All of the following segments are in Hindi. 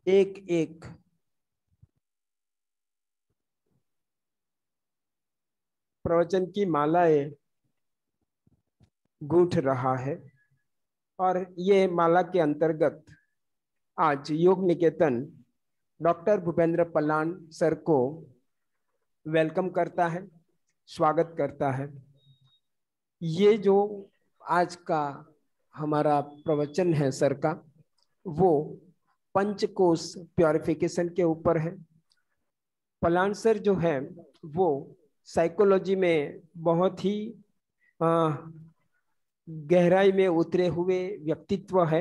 एक एक प्रवचन की मालाएं गूंथ रहा है और ये माला के अंतर्गत आज योग निकेतन डॉक्टर भूपेंद्र पलान सर को वेलकम करता है, स्वागत करता है। ये जो आज का हमारा प्रवचन है सर का, वो पंचकोश प्योरिफिकेशन के ऊपर है। पलान सर जो है वो साइकोलॉजी में बहुत ही गहराई में उतरे हुए व्यक्तित्व है।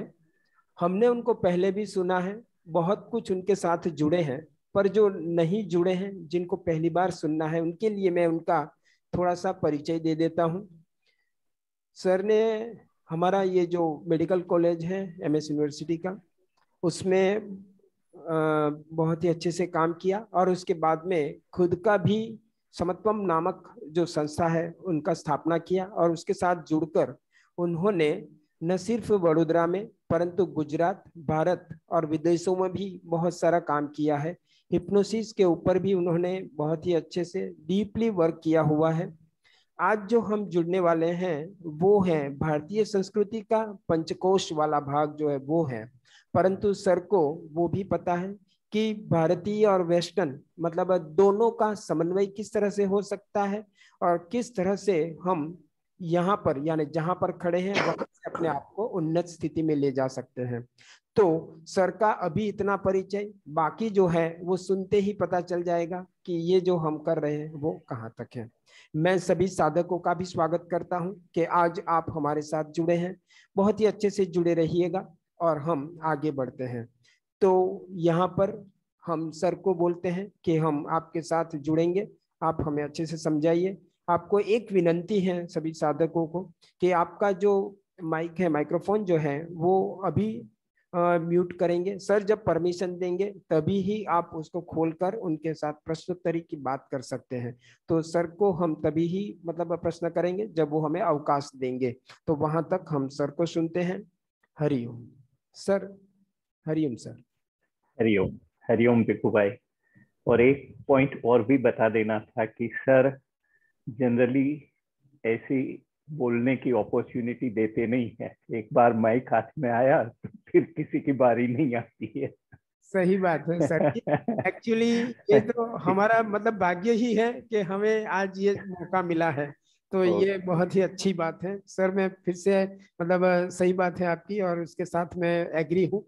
हमने उनको पहले भी सुना है, बहुत कुछ उनके साथ जुड़े हैं, पर जो नहीं जुड़े हैं, जिनको पहली बार सुनना है, उनके लिए मैं उनका थोड़ा सा परिचय दे देता हूँ। सर ने हमारा ये जो मेडिकल कॉलेज है एमएस यूनिवर्सिटी का, उसमें बहुत ही अच्छे से काम किया और उसके बाद में खुद का भी समत्वम नामक जो संस्था है उनका स्थापना किया और उसके साथ जुड़कर उन्होंने न सिर्फ वडोदरा में परंतु गुजरात, भारत और विदेशों में भी बहुत सारा काम किया है। हिप्नोसिस के ऊपर भी उन्होंने बहुत ही अच्छे से डीपली वर्क किया हुआ है। आज जो हम जुड़ने वाले हैं वो है भारतीय संस्कृति का पंचकोश वाला भाग जो है वो है, परंतु सर को वो भी पता है कि भारतीय और वेस्टर्न मतलब दोनों का समन्वय किस तरह से हो सकता है और किस तरह से हम यहाँ पर यानी जहां पर खड़े हैं वहां से अपने आप को उन्नत स्थिति में ले जा सकते हैं। तो सर का अभी इतना परिचय, बाकी जो है वो सुनते ही पता चल जाएगा कि ये जो हम कर रहे हैं वो कहाँ तक है। मैं सभी साधकों का भी स्वागत करता हूं कि आज आप हमारे साथ जुड़े हैं। बहुत ही अच्छे से जुड़े रहिएगा और हम आगे बढ़ते हैं। तो यहाँ पर हम सर को बोलते हैं कि हम आपके साथ जुड़ेंगे, आप हमें अच्छे से समझाइए। आपको एक विनंती है सभी साधकों को कि आपका जो माइक है, माइक्रोफोन जो है वो अभी म्यूट करेंगे। सर जब परमिशन देंगे तभी ही आप उसको खोलकर उनके साथ प्रश्नोत्तरी की बात कर सकते हैं। तो सर को हम तभी ही मतलब प्रश्न करेंगे जब वो हमें अवकाश देंगे। तो वहां तक हम सर को सुनते हैं। हरिओम सर। हरिओम सर। हरिओम। हरिओम बिकू भाई। और एक पॉइंट और भी बता देना था कि सर जनरली ऐसी बोलने की अपॉर्चुनिटी देते नहीं है। एक बार माइक हाथ में आया तो फिर किसी की बारी नहीं आती है। सही बात है सर की। एक्चुअली ये तो हमारा मतलब भाग्य ही है कि हमें आज ये मौका मिला है। तो ये बहुत ही अच्छी बात है सर। मैं फिर से मतलब सही बात है आपकी और उसके साथ मैं एग्री हूँ।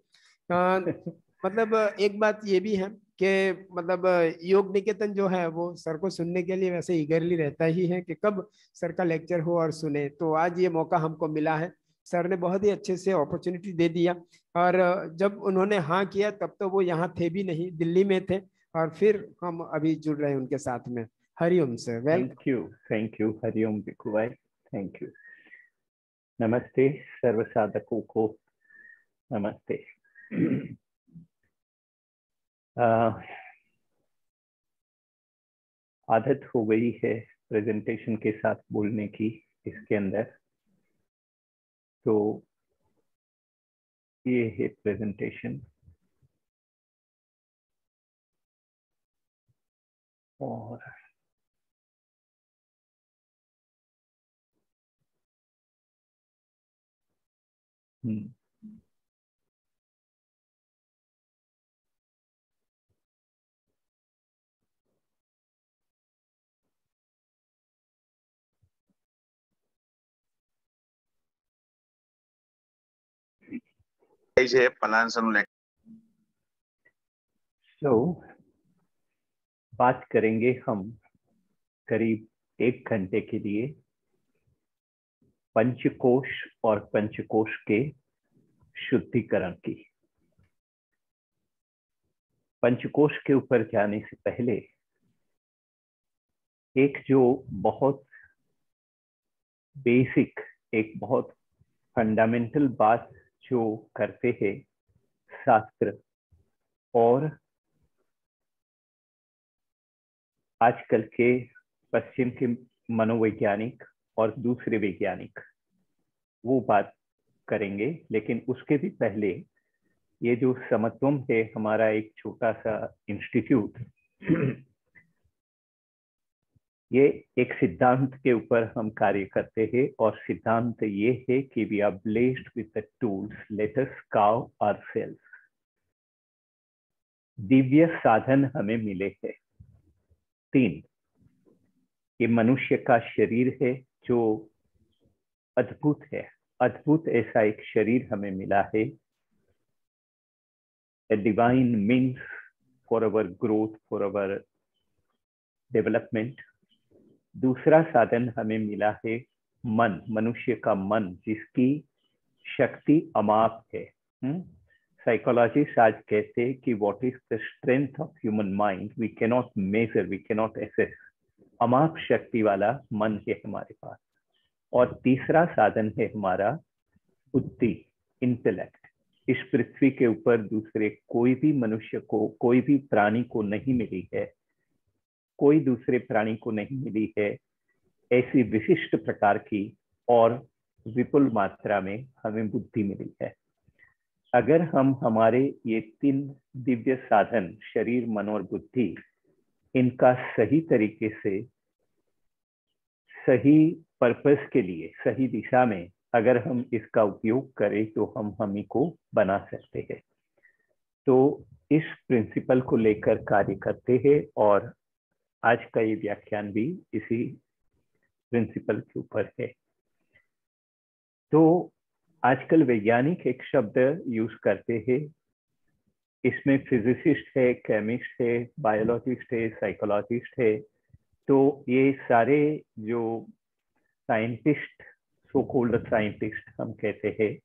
मतलब एक बात ये भी है कि मतलब योग निकेतन जो है वो सर को सुनने के लिए वैसे ईगरली रहता ही है कि कब सर का लेक्चर हो और सुने। तो आज ये मौका हमको मिला है। सर ने बहुत ही अच्छे से अपॉर्चुनिटी दे दिया और जब उन्होंने हाँ किया तब तो वो यहाँ थे भी नहीं, दिल्ली में थे और फिर हम अभी जुड़ रहे हैं उनके साथ में। Hariom sir, welcome. Thank you Hariom Biku भाई। Thank you. नमस्ते सर्व साधकों को। नमस्ते। आदत हो गई है प्रेजेंटेशन के साथ बोलने की इसके अंदर, तो ये है प्रेजेंटेशन। और तो बात करेंगे हम करीब 1 घंटे के लिए पंचकोश और पंचकोश के शुद्धिकरण की। पंचकोश के ऊपर जाने से पहले एक जो बहुत बेसिक, एक बहुत फंडामेंटल बात जो करते हैं शास्त्र और आजकल के पश्चिम के मनोवैज्ञानिक और दूसरे वैज्ञानिक, वो बात करेंगे। लेकिन उसके भी पहले ये जो समत्वम है हमारा एक छोटा सा इंस्टीट्यूट, ये एक सिद्धांत के ऊपर हम कार्य करते हैं और सिद्धांत ये है कि we are blessed with the tools, let us carve ourselves. दिव्य साधन हमें मिले हैं 3। ये मनुष्य का शरीर है जो अद्भुत है, अद्भुत ऐसा एक शरीर हमें मिला है, a divine means for our growth, for our development। दूसरा साधन हमें मिला है मन, मनुष्य का मन जिसकी शक्ति अमाप है। साइकोलॉजिस्ट आज कहते हैं कि what is the strength of human mind, we can not measure, we can not assess. अमाप शक्ति वाला मन है हमारे पास। और तीसरा साधन है हमारा बुद्धि, इंटेलेक्ट। इस पृथ्वी के ऊपर दूसरे कोई भी मनुष्य को, कोई भी प्राणी को नहीं मिली है, कोई दूसरे प्राणी को नहीं मिली है ऐसी विशिष्ट प्रकार की और विपुल मात्रा में हमें बुद्धि मिली है। अगर हम हमारे ये 3 दिव्य साधन, शरीर, मन और बुद्धि, इनका सही तरीके से सही पर्पस के लिए, सही दिशा में अगर हम इसका उपयोग करें तो हम हमी को बना सकते हैं। तो इस प्रिंसिपल को लेकर कार्य करते हैं और आज का ये व्याख्यान भी इसी प्रिंसिपल के ऊपर है। तो आजकल वैज्ञानिक एक शब्द यूज करते हैं, इसमें फिजिसिस्ट है, केमिस्ट है, बायोलॉजिस्ट है, साइकोलॉजिस्ट है। तो ये सारे जो साइंटिस्ट, सो कॉल्ड साइंटिस्ट हम कहते हैं,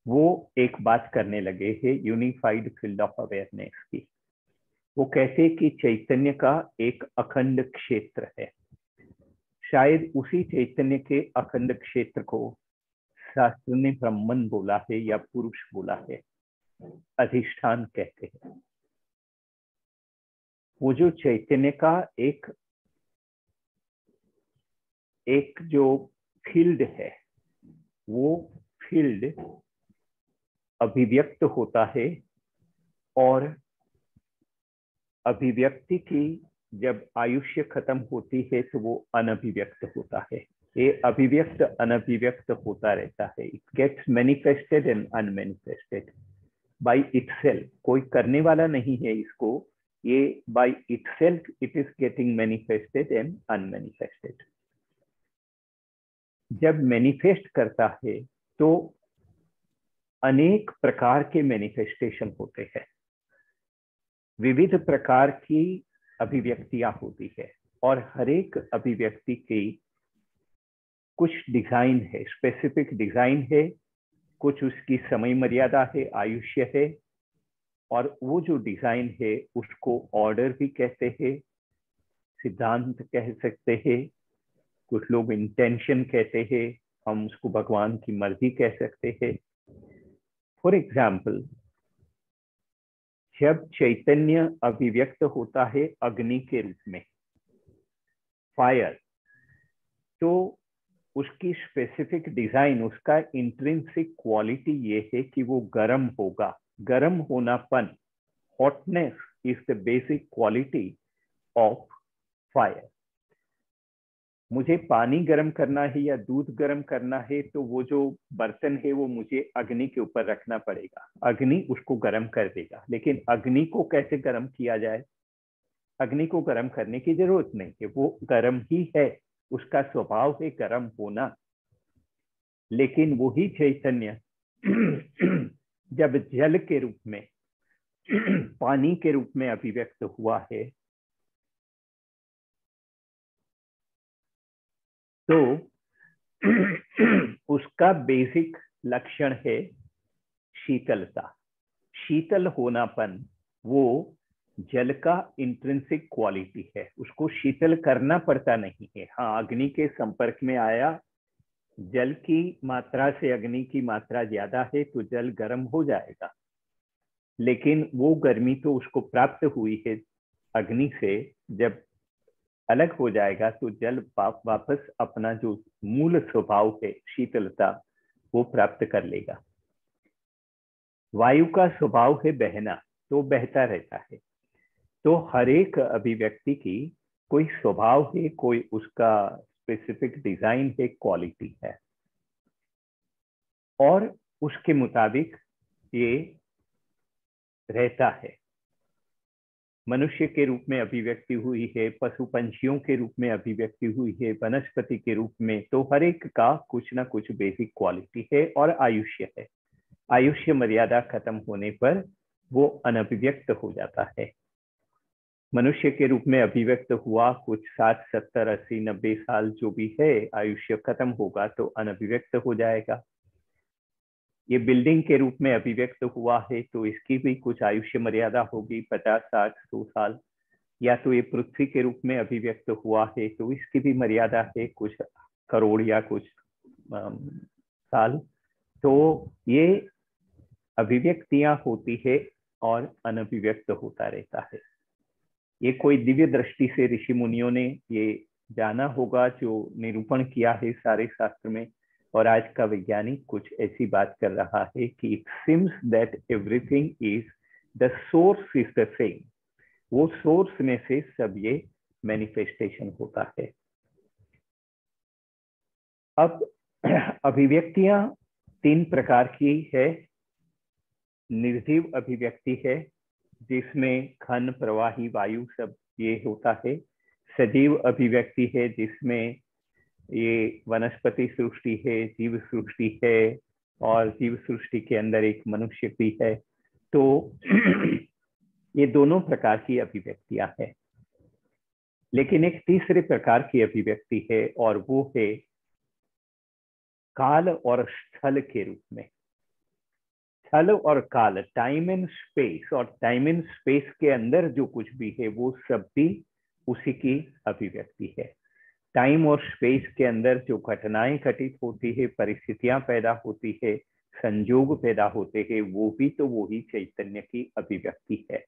वो एक बात करने लगे हैं यूनिफाइड फील्ड ऑफ अवेयरनेस की। वो कहते हैं कि चैतन्य का एक अखंड क्षेत्र है। शायद उसी चैतन्य के अखंड क्षेत्र को शास्त्र ने ब्रह्मन बोला है या पुरुष बोला है, अधिष्ठान कहते हैं। वो जो चैतन्य का एक जो फील्ड है, वो फील्ड अभिव्यक्त होता है और अभिव्यक्ति की जब आयुष्य खत्म होती है तो वो अनभिव्यक्त होता है। ये अभिव्यक्त अनभिव्यक्त होता रहता है। It gets manifested and unmanifested by itself. कोई करने वाला नहीं है इसको, ये by itself it is getting manifested and unmanifested. जब मैनिफेस्ट करता है तो अनेक प्रकार के मैनिफेस्टेशन होते हैं, विविध प्रकार की अभिव्यक्तियां होती है और हर एक अभिव्यक्ति की कुछ डिजाइन है, स्पेसिफिक डिजाइन है, कुछ उसकी समय मर्यादा है, आयुष्य है। और वो जो डिजाइन है उसको ऑर्डर भी कहते हैं, सिद्धांत कह सकते हैं, कुछ लोग इंटेंशन कहते हैं, हम उसको भगवान की मर्जी कह सकते हैं। फॉर एग्जाम्पल, जब चैतन्य अभिव्यक्त होता है अग्नि के रूप में, फायर, तो उसकी स्पेसिफिक डिजाइन, उसका इंट्रिंसिक क्वालिटी ये है कि वो गर्म होगा। गर्म होनापन, hotness is the basic quality of fire. मुझे पानी गर्म करना है या दूध गर्म करना है तो वो जो बर्तन है वो मुझे अग्नि के ऊपर रखना पड़ेगा, अग्नि उसको गर्म कर देगा। लेकिन अग्नि को कैसे गर्म किया जाए? अग्नि को गर्म करने की जरूरत नहीं है, वो गर्म ही है, उसका स्वभाव है गर्म होना। लेकिन वही चैतन्य जब जल के रूप में, पानी के रूप में अभिव्यक्त हुआ है तो उसका बेसिक लक्षण है शीतलता। शीतल होनापन वो जल का इंट्रिंसिक क्वालिटी है, उसको शीतल करना पड़ता नहीं है। हाँ, अग्नि के संपर्क में आया, जल की मात्रा से अग्नि की मात्रा ज्यादा है तो जल गर्म हो जाएगा, लेकिन वो गर्मी तो उसको प्राप्त हुई है अग्नि से। जब अलग हो जाएगा तो जल वापस अपना जो मूल स्वभाव है शीतलता, वो प्राप्त कर लेगा। वायु का स्वभाव है बहना, तो बहता रहता है। तो हर एक अभिव्यक्ति की कोई स्वभाव है, कोई उसका स्पेसिफिक डिजाइन है, क्वालिटी है, और उसके मुताबिक ये रहता है। मनुष्य के रूप में अभिव्यक्ति हुई है, पशु पंछियों के रूप में अभिव्यक्ति हुई है, वनस्पति के रूप में, तो हर एक का कुछ ना कुछ बेसिक क्वालिटी है और आयुष्य है। आयुष्य मर्यादा खत्म होने पर वो अनभिव्यक्त हो जाता है। मनुष्य के रूप में अभिव्यक्त हुआ, कुछ 60, 70, 80, 90 साल जो भी है, आयुष्य खत्म होगा तो अनभिव्यक्त हो जाएगा। ये बिल्डिंग के रूप में अभिव्यक्त हुआ है तो इसकी भी कुछ आयुष्य मर्यादा होगी, 50, 60, 100 साल। या तो ये पृथ्वी के रूप में अभिव्यक्त हुआ है तो इसकी भी मर्यादा है, कुछ करोड़ या कुछ साल। तो ये अभिव्यक्तियां होती है और अनभिव्यक्त होता रहता है। ये कोई दिव्य दृष्टि से ऋषि मुनियों ने ये जाना होगा, जो निरूपण किया है सारे शास्त्र में। और आज का वैज्ञानिक कुछ ऐसी बात कर रहा है कि it seems that everything is the source is the same. वो सोर्स में से सब ये मैनिफेस्टेशन होता है। अब अभिव्यक्तियां 3 प्रकार की है। निर्जीव अभिव्यक्ति है जिसमें घन, प्रवाही, वायु सब ये होता है। सजीव अभिव्यक्ति है जिसमें ये वनस्पति सृष्टि है, जीव सृष्टि है, और जीव सृष्टि के अंदर एक मनुष्य भी है। तो ये दोनों प्रकार की अभिव्यक्तियां हैं। लेकिन एक तीसरे प्रकार की अभिव्यक्ति है और वो है काल और स्थल के रूप में। स्थल और काल, टाइम एंड स्पेस, और टाइम एंड स्पेस के अंदर जो कुछ भी है वो सब भी उसी की अभिव्यक्ति है। टाइम और स्पेस के अंदर जो घटनाएं घटित होती है, परिस्थितियां पैदा होती है, संयोग पैदा होते हैं, वो भी तो वही चैतन्य की अभिव्यक्ति है।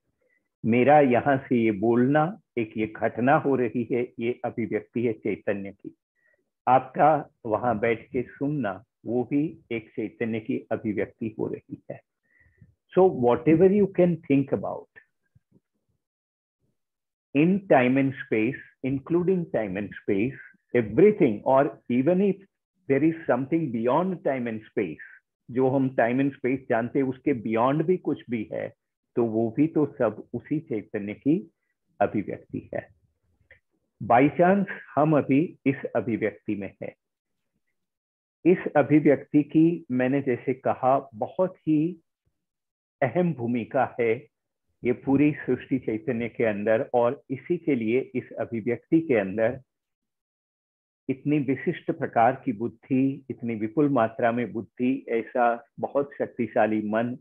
मेरा यहाँ से ये बोलना, एक ये घटना हो रही है, ये अभिव्यक्ति है चैतन्य की। आपका वहां बैठ के सुनना, वो भी एक चैतन्य की अभिव्यक्ति हो रही है। So what ever you can think about in time and space, including time and space, everything, or even if there is something beyond time and space, जो हम टाइम एंड स्पेस जानते हैं उसके बियॉन्ड भी कुछ भी है, तो वो भी तो सब उसी चैतन्य की अभिव्यक्ति है। बाई चांस हम अभी इस अभिव्यक्ति में है। इस अभिव्यक्ति की मैंने जैसे कहा बहुत ही अहम भूमिका है ये पूरी सृष्टि चैतन्य के अंदर, और इसी के लिए इस अभिव्यक्ति के अंदर इतनी विशिष्ट प्रकार की बुद्धि, इतनी विपुल मात्रा में बुद्धि, ऐसा बहुत शक्तिशाली मन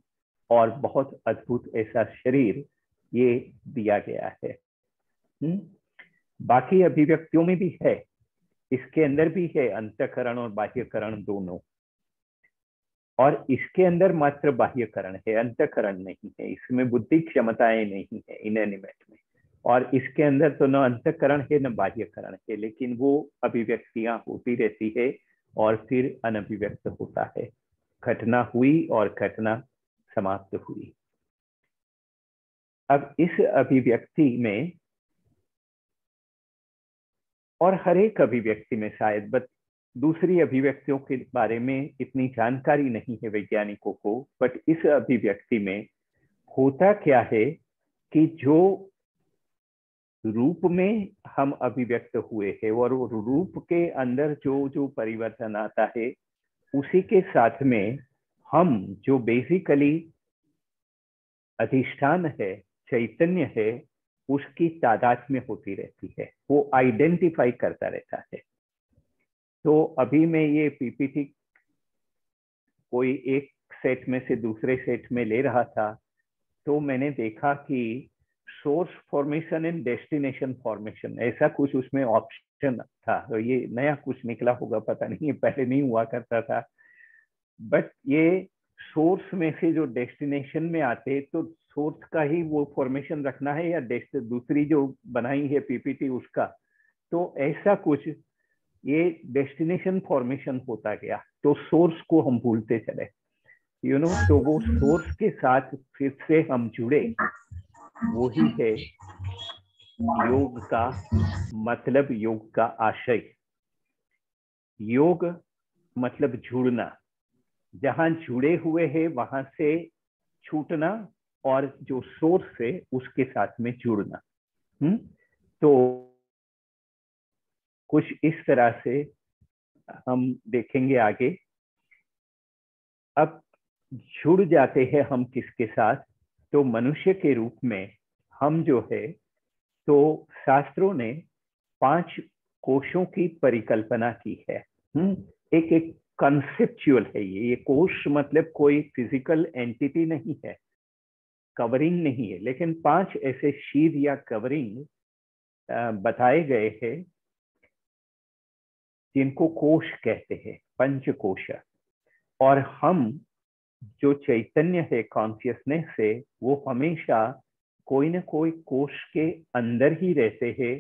और बहुत अद्भुत ऐसा शरीर ये दिया गया है। बाकी अभिव्यक्तियों में भी है, इसके अंदर भी है अंतःकरण और बाह्यकरण दोनों, और इसके अंदर मात्र बाह्यकरण है, अंतःकरण नहीं है। इसमें बुद्धि क्षमताएं नहीं है इनएनिमेट में, और इसके अंदर तो न अंतःकरण है न बाह्यकरण है, लेकिन वो अभिव्यक्तियां होती रहती है और फिर अनभिव्यक्त होता है। घटना हुई और घटना समाप्त हुई। अब इस अभिव्यक्ति में और हर एक अभिव्यक्ति में शायद दूसरी अभिव्यक्तियों के बारे में इतनी जानकारी नहीं है वैज्ञानिकों को, बट इस अभिव्यक्ति में होता क्या है कि जो रूप में हम अभिव्यक्त हुए हैं और वो रूप के अंदर जो जो परिवर्तन आता है, उसी के साथ में हम जो बेसिकली अधिष्ठान है, चैतन्य है, उसकी तादाद में होती रहती है, वो आइडेंटिफाई करता रहता है। तो अभी मैं ये पीपीटी कोई एक सेट में से दूसरे सेट में ले रहा था, तो मैंने देखा कि source formation and destination formation ऐसा कुछ उसमें ऑप्शन था। तो ये नया कुछ निकला होगा, पता नहीं, पहले नहीं हुआ करता था। बट ये सोर्स में से जो डेस्टिनेशन में आते, तो सोर्स का ही वो फॉर्मेशन रखना है या दूसरी जो बनाई है पीपीटी उसका, तो ऐसा कुछ ये डेस्टिनेशन फॉर्मेशन होता गया, तो सोर्स को हम भूलते चले। तो वो सोर्स के साथ फिर से हम जुड़े, वही है योग का मतलब, योग का आशय। योग मतलब जुड़ना, जहां जुड़े हुए हैं वहां से छूटना, और जो सोर्स है उसके साथ में जुड़ना। तो कुछ इस तरह से हम देखेंगे आगे। अब जुड़ जाते हैं हम किसके साथ? तो मनुष्य के रूप में हम जो है, तो शास्त्रों ने 5 कोशों की परिकल्पना की है। एक एक कंसेप्चुअल है ये कोश, मतलब कोई फिजिकल एंटिटी नहीं है, कवरिंग नहीं है, लेकिन 5 ऐसे शीर या कवरिंग बताए गए हैं जिनको कोश कहते हैं, पंचकोश। और हम जो चैतन्य है, कॉन्शियसनेस है, वो हमेशा कोई ना कोई कोश के अंदर ही रहते हैं।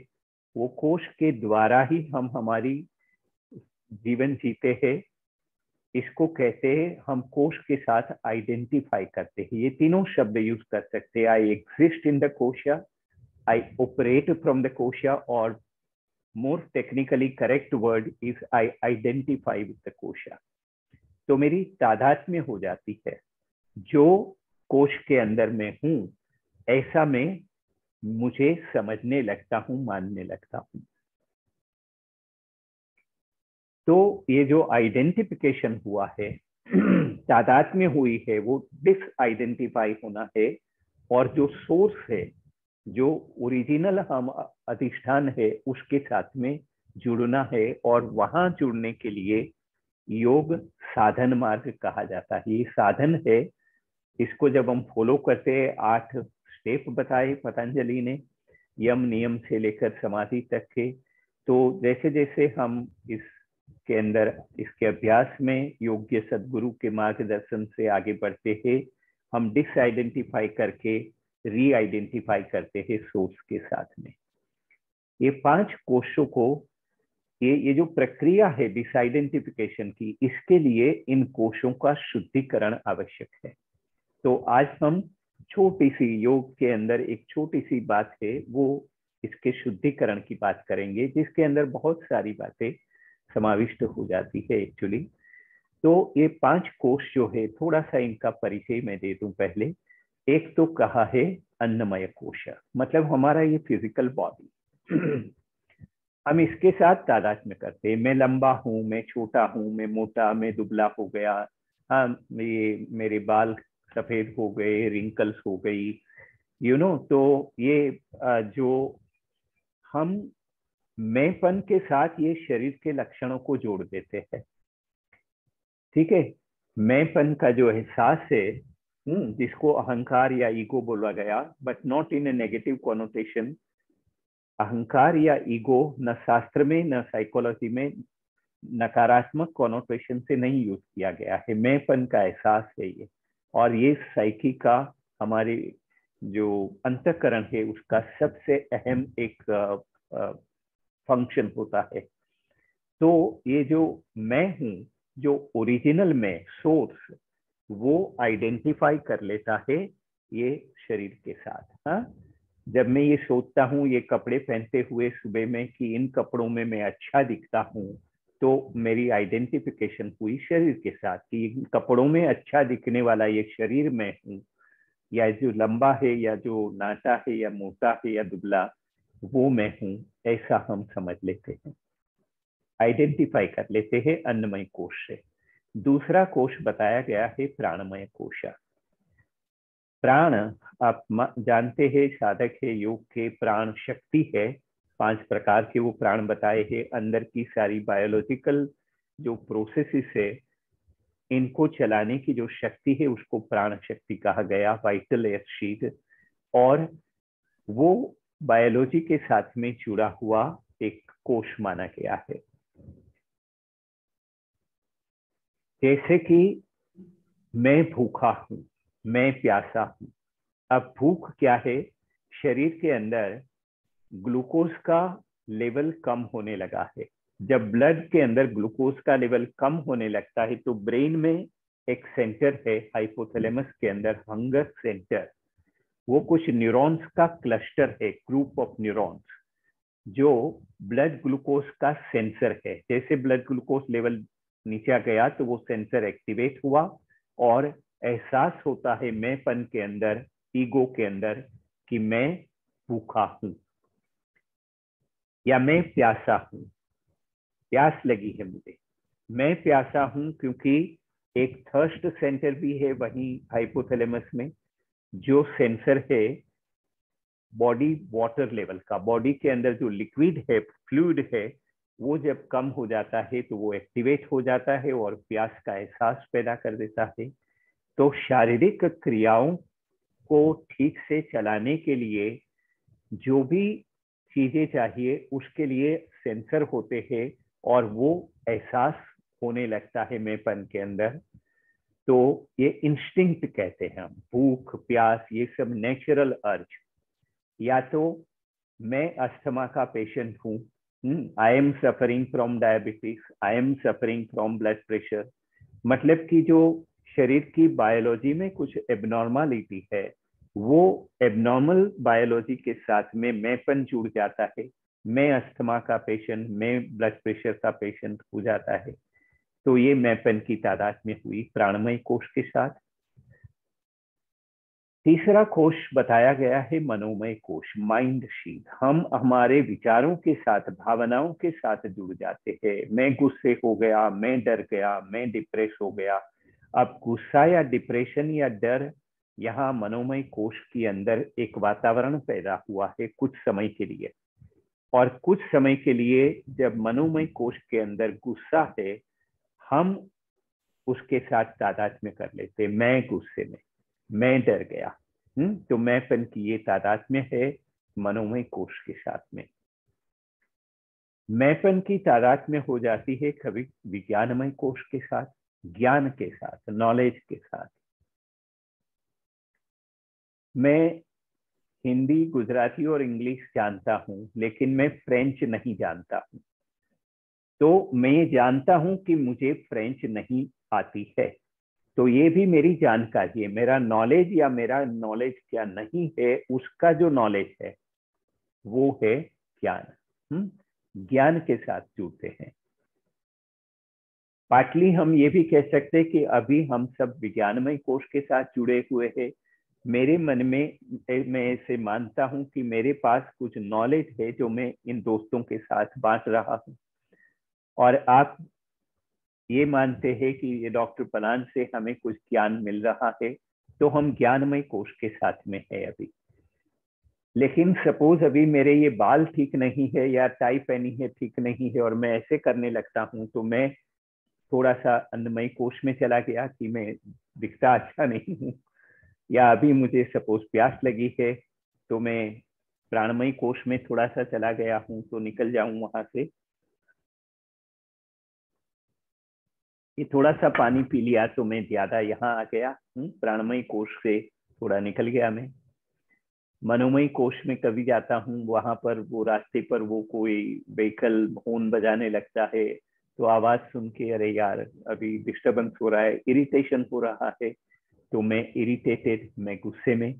वो कोश के द्वारा ही हम हमारी जीवन जीते हैं। इसको कहते हैं, हम कोश के साथ आइडेंटिफाई करते हैं। ये तीनों शब्द यूज कर सकते हैं। I exist in the kosha, I operate from the kosha, और more technically correct word is I identify with the kosha. तो मेरी तादात्म्य हो जाती है, जो कोश के अंदर में हूं ऐसा मैं मुझे समझने लगता हूं, मानने लगता हूं। तो ये जो आइडेंटिफिकेशन हुआ है, तादात्म्य हुई है, वो डिस आइडेंटिफाई होना है। और जो सोर्स है, जो ओरिजिनल हम अधिष्ठान है, उसके साथ में जुड़ना है। और वहां जुड़ने के लिए योग साधन मार्ग कहा जाता है। ये साधन है, इसको जब हम फॉलो करते हैं, 8 स्टेप बताए पतंजलि ने, यम नियम से लेकर समाधि तक के। तो जैसे जैसे हम इसके अंदर, इसके अभ्यास में योग्य सदगुरु के मार्गदर्शन से आगे बढ़ते हैं, हम डिसआइडेंटिफाई करके री आइडेंटिफाई करते हैं सोर्स के साथ में। ये 5 कोशों को, ये जो प्रक्रिया है डिसआइडेंटिफिकेशन की, इसके लिए इन कोशों का शुद्धिकरण आवश्यक है। तो आज हम छोटी सी, योग के अंदर एक छोटी सी बात है, वो इसके शुद्धिकरण की बात करेंगे, जिसके अंदर बहुत सारी बातें समाविष्ट हो जाती है एक्चुअली। तो ये 5 कोश जो है, थोड़ा सा इनका परिचय मैं दे दूं पहले। एक तो कहा है अन्नमय कोश, मतलब हमारा ये फिजिकल बॉडी। हम इसके साथ तादात्म्य करते हैं। मैं लंबा हूं, मैं छोटा हूं, मैं मोटा, मैं दुबला हो गया, हाँ, ये मेरे बाल सफेद हो गए, रिंकल्स हो गई, तो ये जो हम मैंपन के साथ ये शरीर के लक्षणों को जोड़ देते हैं। ठीक है, मैंपन का जो एहसास है, जिसको अहंकार या ईगो बोला गया, but not in A negative connotation. अहंकार या ईगो न शास्त्र में न साइकोलॉजी में नकारात्मक कॉनोटेशन से नहीं यूज किया गया है। मैंपन का एहसास है ये, और ये साइकी का, हमारे जो अंतःकरण है, उसका सबसे अहम एक फंक्शन होता है। तो ये जो मैं हूं, जो ओरिजिनल में सोर्स, वो आइडेंटिफाई कर लेता है ये शरीर के साथ। हाँ, जब मैं ये सोचता हूँ ये कपड़े पहनते हुए सुबह में कि इन कपड़ों में मैं अच्छा दिखता हूँ, तो मेरी आइडेंटिफिकेशन हुई शरीर के साथ कि इन कपड़ों में अच्छा दिखने वाला ये शरीर मैं हूँ, या जो लंबा है या जो नाटा है या मोटा है या दुबला, वो मैं हूँ, ऐसा हम समझ लेते हैं, आइडेंटिफाई कर लेते हैं अन्नमय कोश से। दूसरा कोश बताया गया है प्राणमय कोश। प्राण, आप जानते हैं, साधक है योग के, प्राण शक्ति है। 5 प्रकार के वो प्राण बताए हैं। अंदर की सारी बायोलॉजिकल जो प्रोसेसेस है, इनको चलाने की जो शक्ति है, उसको प्राण शक्ति कहा गया, वाइटल एनर्जी। और वो बायोलॉजी के साथ में जुड़ा हुआ एक कोश माना गया है। जैसे कि मैं भूखा हूं, मैं प्यासा हूं। अब भूख क्या है? शरीर के अंदर ग्लूकोज का लेवल कम होने लगा है। जब ब्लड के अंदर ग्लूकोज का लेवल कम होने लगता है, तो ब्रेन में एक सेंटर है हाइपोथैलेमस के अंदर, हंगर सेंटर। वो कुछ न्यूरॉन्स का क्लस्टर है, ग्रुप ऑफ न्यूरॉन्स, जो ब्लड ग्लूकोज का सेंसर है। जैसे ब्लड ग्लूकोज लेवल नीचे गया तो वो सेंसर एक्टिवेट हुआ और एहसास होता है मैंपन के अंदर, ईगो के अंदर, कि मैं भूखा हूं या मैं प्यासा हूं, प्यास लगी है मुझे, मैं प्यासा हूं। क्योंकि एक थर्स्ट सेंटर भी है वहीं हाइपोथैलेमस में, जो सेंसर है बॉडी वाटर लेवल का। बॉडी के अंदर जो लिक्विड है, फ्लूइड है, वो जब कम हो जाता है तो वो एक्टिवेट हो जाता है और प्यास का एहसास पैदा कर देता है। तो शारीरिक क्रियाओं को ठीक से चलाने के लिए जो भी चीजें चाहिए उसके लिए सेंसर होते हैं और वो एहसास होने लगता है मैंपन के अंदर। तो ये इंस्टिंक्ट कहते हैं हम, भूख प्यास ये सब नेचुरल अर्ज। या तो मैं अस्थमा का पेशेंट हूँ, I am suffering from diabetes, I am suffering from blood pressure, मतलब कि जो शरीर की बायोलॉजी में कुछ एबनॉर्मलिटी है, वो एबनॉर्मल बायोलॉजी के साथ में मैंपन जुड़ जाता है। मैं अस्थमा का पेशेंट, मैं ब्लड प्रेशर का पेशेंट हो जाता है। तो ये मैंपन की तादाद में हुई प्राणमय कोश के साथ। तीसरा कोश बताया गया है मनोमय कोश, माइंड शीट। हम हमारे विचारों के साथ, भावनाओं के साथ जुड़ जाते हैं। मैं गुस्से हो गया, मैं डर गया, मैं डिप्रेस हो गया। अब गुस्सा या डिप्रेशन या डर, यहाँ मनोमय कोश के अंदर एक वातावरण पैदा हुआ है कुछ समय के लिए। और कुछ समय के लिए जब मनोमय कोश के अंदर गुस्सा है, हम उसके साथ तादाद में कर लेते, मैं गुस्से में, मैं डर गया। तो मैंपन की ये तादाद में है मनोमय कोश के साथ में। मैंपन की तादाद में हो जाती है कभी विज्ञानमय कोश के साथ, ज्ञान के साथ, नॉलेज के साथ। मैं हिंदी, गुजराती और इंग्लिश जानता हूं, लेकिन मैं फ्रेंच नहीं जानता हूं। तो मैं ये जानता हूं कि मुझे फ्रेंच नहीं आती है, तो ये भी मेरी जानकारी है। मेरा नॉलेज या मेरा नॉलेज क्या नहीं है, उसका जो नॉलेज है वो है ज्ञान। ज्ञान के साथ जुड़ते हैं। पार्टली हम ये भी कह सकते हैं कि अभी हम सब विज्ञानमय कोश के साथ जुड़े हुए हैं। मेरे मन में मैं ऐसे मानता हूं कि मेरे पास कुछ नॉलेज है जो मैं इन दोस्तों के साथ बांट रहा हूं, और आप ये मानते हैं कि ये डॉक्टर पलान से हमें कुछ ज्ञान मिल रहा है, तो हम ज्ञानमय कोश के साथ में है अभी। लेकिन सपोज अभी मेरे ये बाल ठीक नहीं है या टाई पहनी है ठीक नहीं है और मैं ऐसे करने लगता हूँ, तो मैं थोड़ा सा अन्नमय कोश में चला गया कि मैं दिखता अच्छा नहीं हूँ। या अभी मुझे सपोज प्यास लगी है तो मैं प्राणमय कोश में थोड़ा सा चला गया हूँ, तो निकल जाऊं वहां से। ये थोड़ा सा पानी पी लिया तो मैं ज्यादा यहाँ आ गया, प्राणमय कोश से थोड़ा निकल गया मैं। मनोमय कोश में कभी जाता हूँ, वहां पर वो रास्ते पर वो कोई व्हीकल हॉर्न बजाने लगता है, तो आवाज सुन के अरे यार अभी डिस्टरबेंस हो रहा है, इरिटेशन हो रहा है, तो मैं इरिटेटेड, मैं गुस्से में।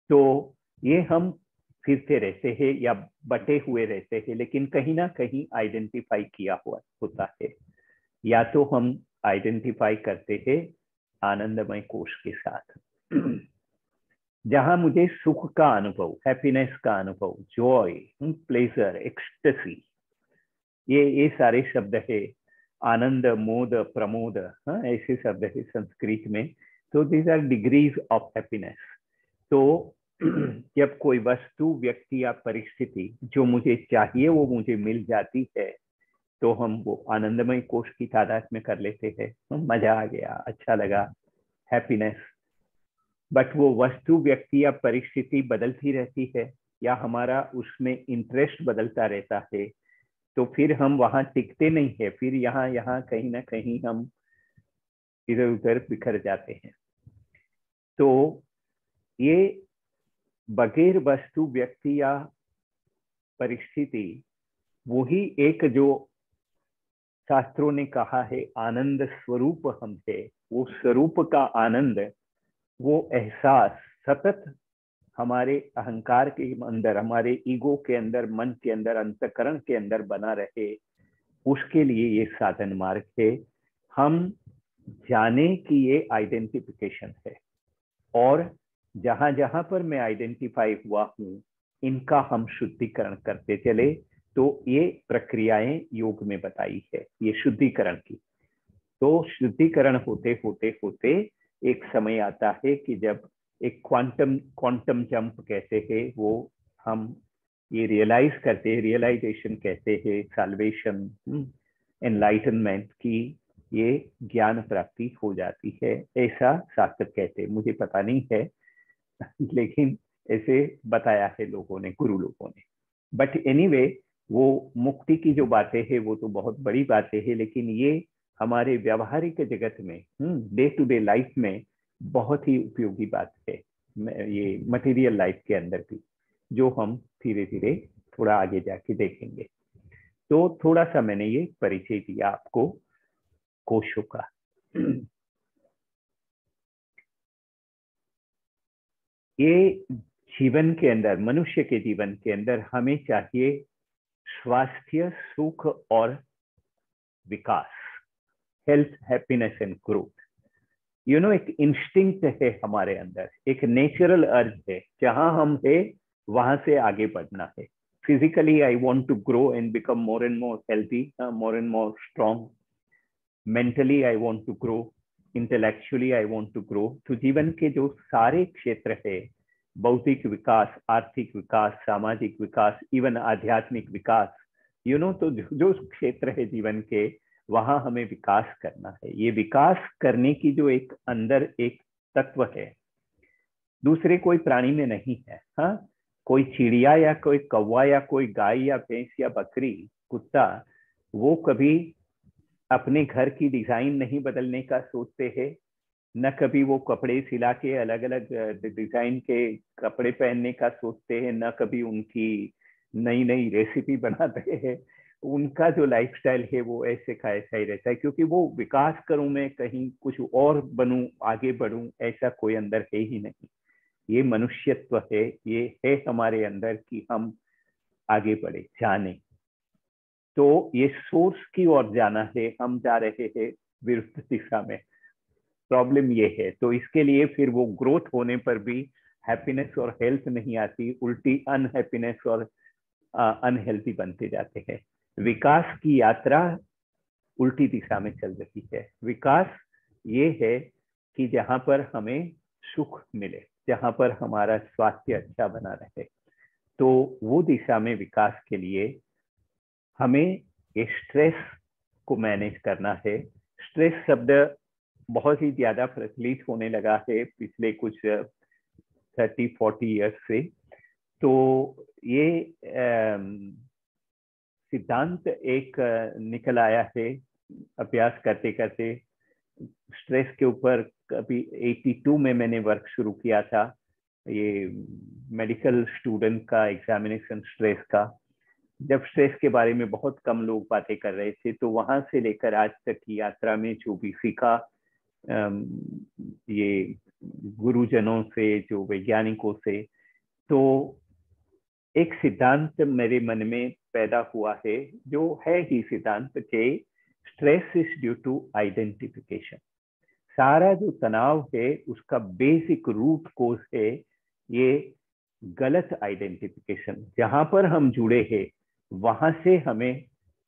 तो ये हम फिरते रहते हैं या बटे हुए रहते हैं, लेकिन कहीं ना कहीं आइडेंटिफाई किया हुआ होता है। या तो हम आइडेंटिफाई करते हैं आनंदमय कोश के साथ, जहां मुझे सुख का अनुभव, हैप्पीनेस का अनुभव, जॉय, प्लेजर, एक्सटेसी, ये सारे शब्द है। आनंद, मोद, प्रमोद, ऐसे शब्द है संस्कृत में। तो these are degrees of happiness. तो जब कोई वस्तु, व्यक्ति या परिस्थिति जो मुझे चाहिए वो मुझे मिल जाती है, तो हम वो आनंदमय कोश की तादाद में कर लेते हैं। मजा आ गया, अच्छा लगा, हैप्पीनेस। बट वो वस्तु, व्यक्ति या परिस्थिति बदलती रहती है या हमारा उसमें इंटरेस्ट बदलता रहता है, तो फिर हम वहां टिकते नहीं है, फिर यहाँ कहीं ना कहीं हम इधर उधर बिखर जाते हैं। तो ये बगैर वस्तु, व्यक्ति या परिस्थिति, वही एक जो शास्त्रों ने कहा है आनंद स्वरूप हम है, वो स्वरूप का आनंद, वो एहसास सतत हमारे अहंकार के अंदर, हमारे ईगो के अंदर, मन के अंदर, अंतःकरण के अंदर बना रहे, उसके लिए ये साधन मार्ग है। हम जाने कि ये आइडेंटिफिकेशन है, और जहां जहां पर मैं आइडेंटिफाई हुआ हूं इनका हम शुद्धिकरण करते चले। तो ये प्रक्रियाएं योग में बताई है, ये शुद्धिकरण की। तो शुद्धिकरण होते होते होते एक समय आता है कि जब एक क्वांटम जंप कहते हैं, वो हम ये रियलाइज करते हैं, रियलाइजेशन कहते हैं, साल्वेशन, एनलाइटनमेंट की ये ज्ञान प्राप्ति हो जाती है, ऐसा शास्त्र कहते हैं। मुझे पता नहीं है लेकिन ऐसे बताया है लोगों ने, गुरु लोगों ने। बट एनीवे, वो मुक्ति की जो बातें हैं वो तो बहुत बड़ी बातें हैं, लेकिन ये हमारे व्यवहारिक जगत में, डे टू डे लाइफ में बहुत ही उपयोगी बात है, ये मटेरियल लाइफ के अंदर भी, जो हम धीरे धीरे थोड़ा आगे जाके देखेंगे। तो थोड़ा सा मैंने ये परिचय दिया आपको कोशों का। ये जीवन के अंदर, मनुष्य के जीवन के अंदर हमें चाहिए स्वास्थ्य, सुख और विकास, हेल्थ, हैप्पीनेस एंड ग्रोथ। एक इंस्टिंक्ट है हमारे अंदर, एक नेचुरल अर्ज है, जहां हम है वहां से आगे बढ़ना है। Physically I want to grow and become more and more healthy, more and more strong. Mentally I want to grow, intellectually I want to grow. तो जीवन के जो सारे क्षेत्र है, भौतिक विकास, आर्थिक विकास, सामाजिक विकास, इवन आध्यात्मिक विकास, तो जो क्षेत्र है जीवन के, वहां हमें विकास करना है। ये विकास करने की जो एक अंदर एक तत्व है, दूसरे कोई प्राणी में नहीं है। हाँ, कोई चिड़िया या कोई कौवा या कोई गाय या भैंस या बकरी, कुत्ता, वो कभी अपने घर की डिजाइन नहीं बदलने का सोचते हैं, न कभी वो कपड़े सिला के अलग अलग डिजाइन के कपड़े पहनने का सोचते हैं, न कभी उनकी नई नई रेसिपी बनाते हैं। उनका जो लाइफस्टाइल है वो ऐसे का ऐसा ही रहता है, क्योंकि वो विकास करूं, मैं कहीं कुछ और बनूं, आगे बढ़ूं, ऐसा कोई अंदर है ही नहीं। ये मनुष्यत्व है, ये है हमारे अंदर कि हम आगे बढ़े, जाने। तो ये सोर्स की ओर जाना है, हम जा रहे हैं विरुद्ध दिशा में। प्रॉब्लम ये है, तो इसके लिए फिर वो ग्रोथ होने पर भी हैप्पीनेस और हेल्थ नहीं आती, उल्टी अनहैप्पीनेस और अनहेल्थी बनते जाते हैं। विकास की यात्रा उल्टी दिशा में चल रही है। विकास ये है कि जहां पर हमें सुख मिले, जहां पर हमारा स्वास्थ्य अच्छा बना रहे, तो वो दिशा में विकास के लिए हमें स्ट्रेस को मैनेज करना है। स्ट्रेस शब्द बहुत ही ज्यादा प्रचलित होने लगा है पिछले कुछ 30-40 ईयर्स से। तो ये सिद्धांत एक निकल आया है अभ्यास करते करते स्ट्रेस के ऊपर। कभी 82 में मैंने वर्क शुरू किया था, ये मेडिकल स्टूडेंट का एग्जामिनेशन स्ट्रेस का। जब स्ट्रेस के बारे में बहुत कम लोग बातें कर रहे थे, तो वहां से लेकर आज तक की यात्रा में जो भी सीखा, ये गुरुजनों से, जो वैज्ञानिकों से, तो एक सिद्धांत मेरे मन में पैदा हुआ है, जो है ही सिद्धांत के stress is due to identification. सारा जो तनाव है उसका बेसिक रूट कोज है ये गलत आइडेंटिफिकेशन। जहां पर हम जुड़े हैं वहां से हमें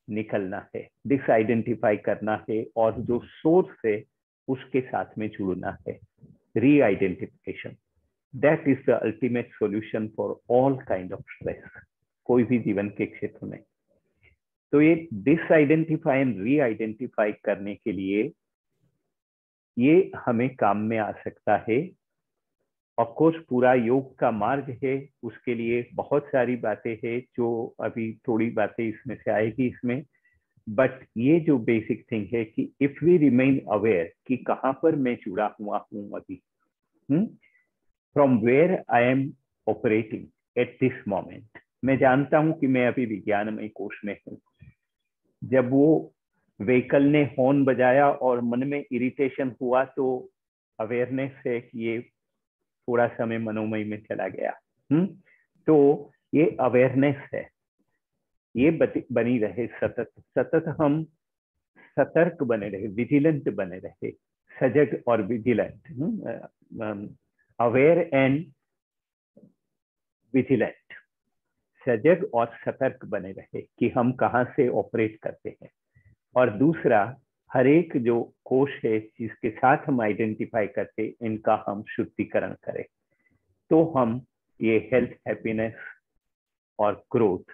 निकलना है, डिस आइडेंटिफाई करना है, और जो सोर्स है उसके साथ में जुड़ना है, री identification. That is the ultimate solution for all kind of stress, कोई भी जीवन के क्षेत्र में। तो ये dish identify and re identify करने के लिए ये हमें काम में आ सकता है। ऑफ कोर्स पूरा योग का मार्ग है, उसके लिए बहुत सारी बातें हैं, जो अभी थोड़ी बातें इसमें से आएगी इसमें। बट ये जो बेसिक थिंग है कि इफ वी रिमेन अवेयर कि कहाँ पर मैं जुड़ा हुआ हूँ अभी, from where I am operating at this moment. मैं जानता हूं कि मैं अभी विज्ञानमय कोश में हूँ। जब वो व्हीकल ने हॉर्न बजाया और मन में इरिटेशन हुआ तो अवेयरनेस है कि ये थोड़ा समय मनोमय में चला गया। तो ये अवेयरनेस है, ये बनी रहे सतत सतत, हम सतर्क बने रहे, विजिलेंट बने रहे, सजग और विजिलेंट, अवेयर एंड विजिलेंट, सजग और सतर्क बने रहे कि हम कहाँ से ऑपरेट करते हैं। और दूसरा, हर एक जो कोश है जिसके साथ हम आइडेंटिफाई करते, इनका हम शुद्धिकरण करें, तो हम ये हेल्थ, हैप्पीनेस और ग्रोथ,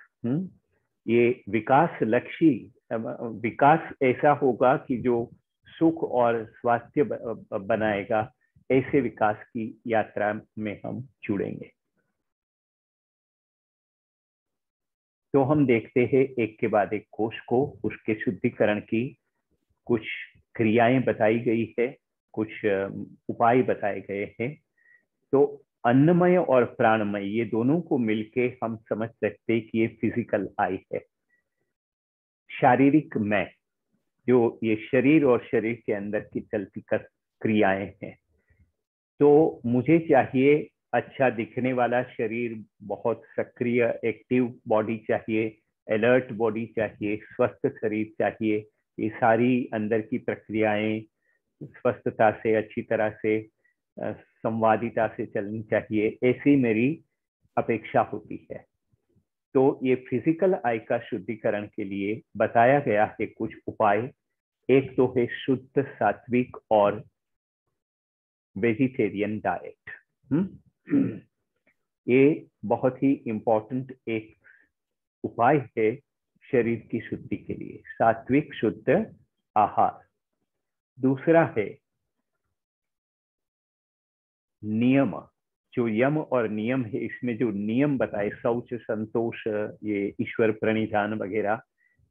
ये विकास लक्ष्य, विकास ऐसा होगा कि जो सुख और स्वास्थ्य बनाएगा, ऐसे विकास की यात्रा में हम जुड़ेंगे। तो हम देखते हैं एक के बाद एक कोश को, उसके शुद्धिकरण की कुछ क्रियाएं बताई गई है, कुछ उपाय बताए गए हैं। तो अन्नमय और प्राणमय, ये दोनों को मिलके हम समझ सकते हैं कि ये फिजिकल आई है। शारीरिक मैं, जो ये शरीर और शरीर के अंदर की चलती क्रियाएं हैं। तो मुझे चाहिए अच्छा दिखने वाला शरीर, बहुत सक्रिय एक्टिव बॉडी चाहिए, अलर्ट बॉडी चाहिए, स्वस्थ शरीर चाहिए। ये सारी अंदर की प्रक्रियाएं स्वस्थता से, अच्छी तरह से, संवादिता से चलनी चाहिए, ऐसी मेरी अपेक्षा होती है। तो ये फिजिकल आई का शुद्धिकरण के लिए बताया गया है कुछ उपाय। एक तो है शुद्ध सात्विक और वेजिटेरियन डाइट। ये बहुत ही इंपॉर्टेंट एक उपाय है शरीर की शुद्धि के लिए, सात्विक शुद्ध आहार। दूसरा है नियम, जो यम और नियम है, इसमें जो नियम बताए, शौच, संतोष, ये ईश्वर प्रणिधान वगैरह,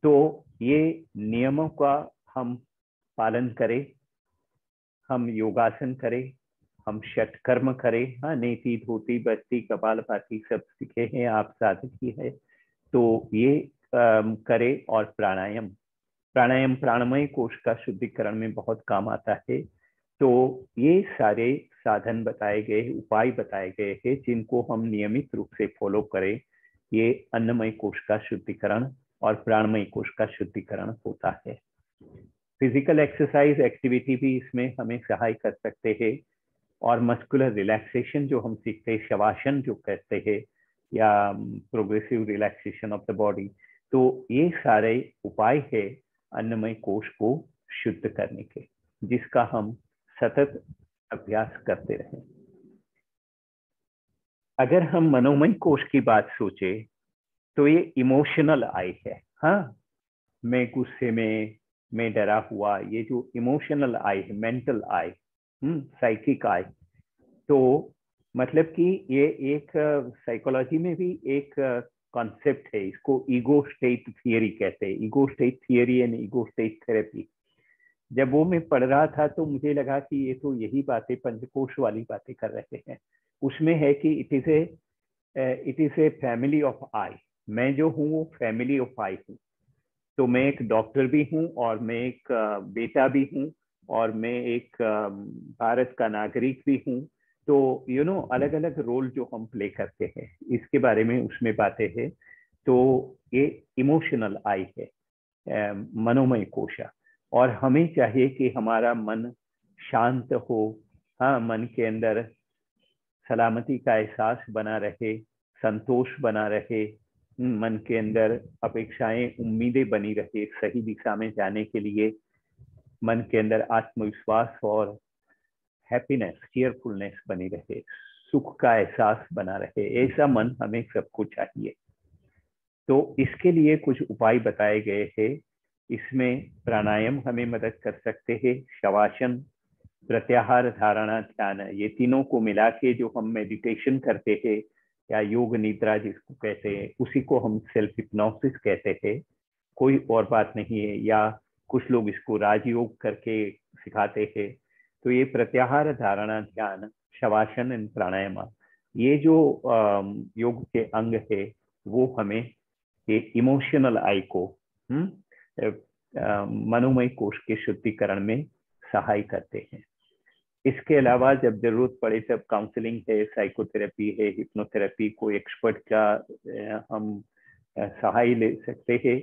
तो ये नियमों का हम पालन करें, हम योगासन करें, हम षटकर्म करें। हाँ, नेति, धोती, बस्ती, कपालभाति सब सीखे हैं आप, साधक ही है, तो ये करें। और प्राणायाम, प्राणायाम प्राणमय कोश का शुद्धिकरण में बहुत काम आता है। तो ये सारे साधन बताए गए, उपाय बताए गए हैं, जिनको हम नियमित रूप से फॉलो करें, ये अन्नमय कोश का शुद्धिकरण और प्राणमय कोश का शुद्धिकरण होता है। फिजिकल एक्सरसाइज एक्टिविटी भी इसमें हमें सहाय कर सकते हैं। और मस्कुलर रिलैक्सेशन जो हम सीखते हैं, शवासन जो कहते हैं, या progressive relaxation of the body, तो ये सारे उपाय है अन्नमय कोश को शुद्ध करने के, जिसका हम सतत अभ्यास करते रहें। अगर हम मनोमय कोश की बात सोचे तो ये इमोशनल आई है। हाँ, मैं गुस्से में, मैं डरा हुआ, ये जो इमोशनल आई है, मेंटल आई, साइकिक आई। तो मतलब कि ये एक साइकोलॉजी में भी एक कॉन्सेप्ट है, इसको ईगो स्टेट थियरी कहते हैं, ego state theory and ego state therapy. जब वो मैं पढ़ रहा था तो मुझे लगा कि ये तो यही बातें पंचकोश वाली बातें कर रहे हैं। उसमें है कि it is a family of I. मैं जो हूँ वो फैमिली ऑफ आई हूँ। तो मैं एक डॉक्टर भी हूँ, और मैं एक बेटा भी हूँ, और मैं एक भारत का नागरिक भी हूँ। तो अलग अलग रोल जो हम प्ले करते हैं, इसके बारे में उसमें बातें हैं। तो ये इमोशनल आई है, मनोमय कोशा। और हमें चाहिए कि हमारा मन शांत हो। हाँ, मन के अंदर सलामती का एहसास बना रहे, संतोष बना रहे, मन के अंदर अपेक्षाएं, उम्मीदें बनी रहे सही दिशा में जाने के लिए, मन के अंदर आत्मविश्वास और हैप्पीनेस, चीयरफुलनेस बनी रहे, सुख का एहसास बना रहे, ऐसा मन हमें सबको चाहिए। तो इसके लिए कुछ उपाय बताए गए हैं। इसमें प्राणायाम हमें मदद कर सकते हैं, शवासन, प्रत्याहार, धारणा, ध्यान, ये तीनों को मिला के जो हम मेडिटेशन करते हैं, या योग निद्रा जिसको कहते हैं, उसी को हम सेल्फ हिप्नोसिस कहते हैं, कोई और बात नहीं है। या कुछ लोग इसको राजयोग करके सिखाते हैं। तो ये प्रत्याहार, धारणा, ध्यान, शवासन एंड प्राणायाम, ये जो योग के अंग है, वो हमें ये इमोशनल आई को मनोमय कोश के शुद्धिकरण में सहाय करते हैं। इसके अलावा जब जरूरत पड़े तब काउंसलिंग है, साइकोथेरेपी है, हिप्नोथेरेपी, कोई एक्सपर्ट का हम सहाय ले सकते हैं।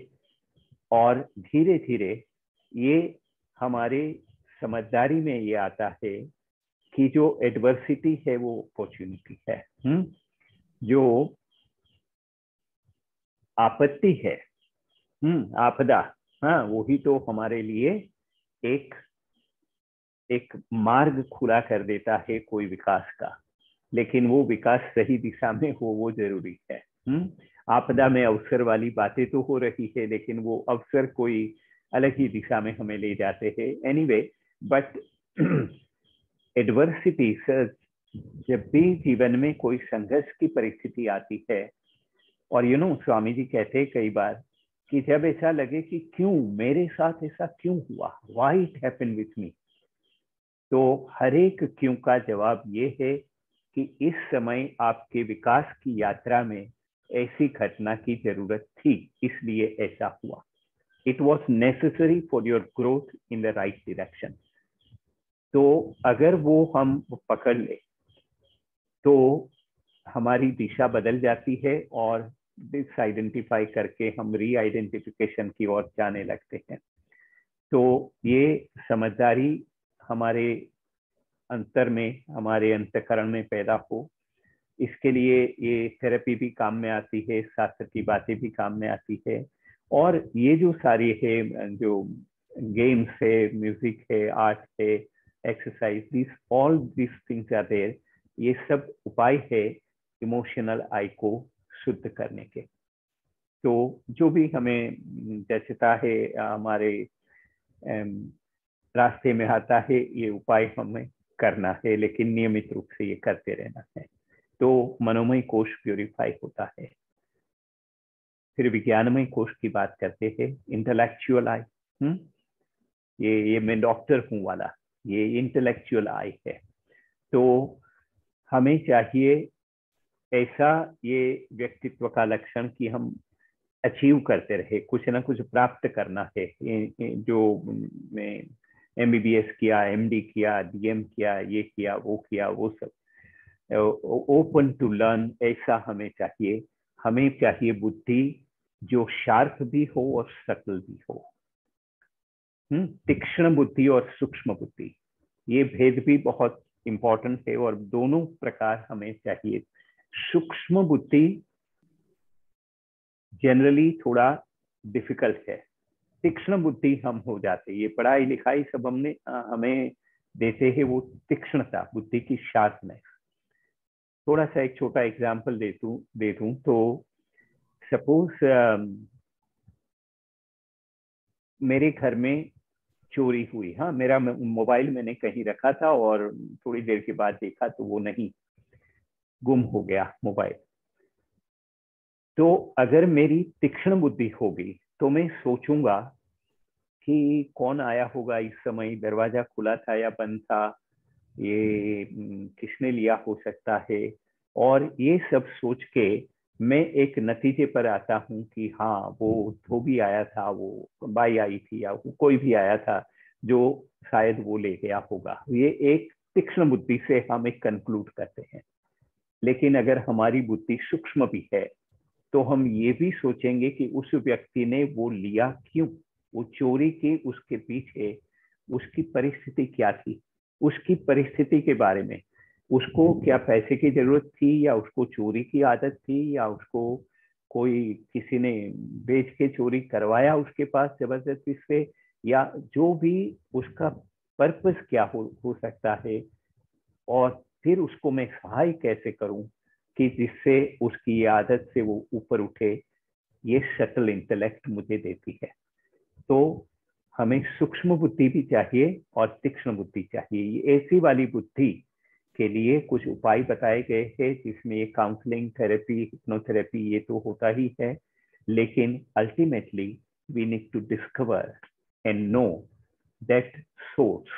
और धीरे धीरे ये हमारे समझदारी में ये आता है कि जो एडवर्सिटी है वो अपॉर्चुनिटी है। जो आपत्ति है, आपदा, हाँ, वही तो हमारे लिए एक मार्ग खुला कर देता है कोई विकास का। लेकिन वो विकास सही दिशा में हो वो जरूरी है। आपदा में अवसर वाली बातें तो हो रही है, लेकिन वो अवसर कोई अलग ही दिशा में हमें ले जाते हैं। एनीवे, बट एडवर्सिटी, जब भी जीवन में कोई संघर्ष की परिस्थिति आती है, और स्वामी जी कहते हैं कई बार कि जब ऐसा लगे कि क्यों मेरे साथ ऐसा क्यों हुआ, why it happened with me, तो हर एक क्यों का जवाब ये है कि इस समय आपके विकास की यात्रा में ऐसी घटना की जरूरत थी, इसलिए ऐसा हुआ। It was necessary for your growth in the right direction. तो अगर वो हम पकड़ ले तो हमारी दिशा बदल जाती है, और डिस आइडेंटिफाई करके हम री आइडेंटिफिकेशन की ओर जाने लगते हैं। तो ये समझदारी हमारे अंतर में, हमारे अंतःकरण में पैदा हो, इसके लिए ये थेरेपी भी काम में आती है, शास्त्र की बातें भी काम में आती है। और ये जो सारी है, जो गेम्स है, म्यूजिक है, आर्ट है, exercise, this all this things are there, ये सब उपाय है इमोशनल आई को शुद्ध करने के। तो जो भी हमें जचता है, हमारे रास्ते में आता है, ये उपाय हमें करना है, लेकिन नियमित रूप से ये करते रहना है, तो मनोमय कोश प्यूरिफाई होता है। फिर विज्ञानमय कोश की बात करते हैं, इंटेलेक्चुअल आई। ये मैं डॉक्टर हूँ वाला, ये इंटेलेक्चुअल आई है। तो हमें चाहिए ऐसा ये व्यक्तित्व का लक्षण कि हम अचीव करते रहे, कुछ ना कुछ प्राप्त करना है। जो मैं MBBS किया, MD किया, DM किया, ये किया, वो किया, वो सब ओपन टू लर्न, ऐसा हमें चाहिए। हमें चाहिए बुद्धि जो शार्प भी हो और सटल भी हो। तीक्ष्ण बुद्धि और सूक्ष्म बुद्धि, ये भेद भी बहुत इंपॉर्टेंट है, और दोनों प्रकार हमें चाहिए। सूक्ष्म बुद्धि जनरली थोड़ा डिफिकल्ट है, तीक्ष्ण बुद्धि हम हो जाते हैं। ये पढ़ाई लिखाई सब हमें देते हैं वो तीक्ष्णता, बुद्धि की शार्पनेस। थोड़ा सा एक छोटा एग्जाम्पल दे दूं तो सपोज मेरे घर में चोरी हुई। हाँ, मेरा मोबाइल मैंने कहीं रखा था और थोड़ी देर के बाद देखा तो वो नहीं, गुम हो गया मोबाइल। तो अगर मेरी तीक्ष्ण बुद्धि होगी तो मैं सोचूंगा कि कौन आया होगा इस समय, दरवाजा खुला था या बंद था, ये किसने लिया हो सकता है। और ये सब सोच के मैं एक नतीजे पर आता हूँ कि हाँ, वो धोबी आया था, वो बाई आई थी, या वो कोई भी आया था जो शायद वो ले गया होगा। ये एक तीक्ष्ण बुद्धि से हम एक कंक्लूड करते हैं। लेकिन अगर हमारी बुद्धि सूक्ष्म भी है तो हम ये भी सोचेंगे कि उस व्यक्ति ने वो लिया क्यों, वो चोरी की उसके पीछे उसकी परिस्थिति क्या थी, उसकी परिस्थिति के बारे में, उसको क्या पैसे की जरूरत थी, या उसको चोरी की आदत थी, या उसको कोई किसी ने बेच के चोरी करवाया उसके पास जबरदस्ती से, या जो भी उसका पर्पस क्या हो सकता है। और फिर उसको मैं सहाय कैसे करूं कि जिससे उसकी आदत से वो ऊपर उठे। ये सटल इंटेलेक्ट मुझे देती है। तो हमें सूक्ष्म बुद्धि भी चाहिए और तीक्ष्ण बुद्धि चाहिए। ये ऐसी वाली बुद्धि के लिए कुछ उपाय बताए गए हैं, जिसमें ये काउंसलिंग, थेरेपी, हिप्नोथेरेपी ये तो होता ही है, लेकिन ultimately we need to discover and know that source,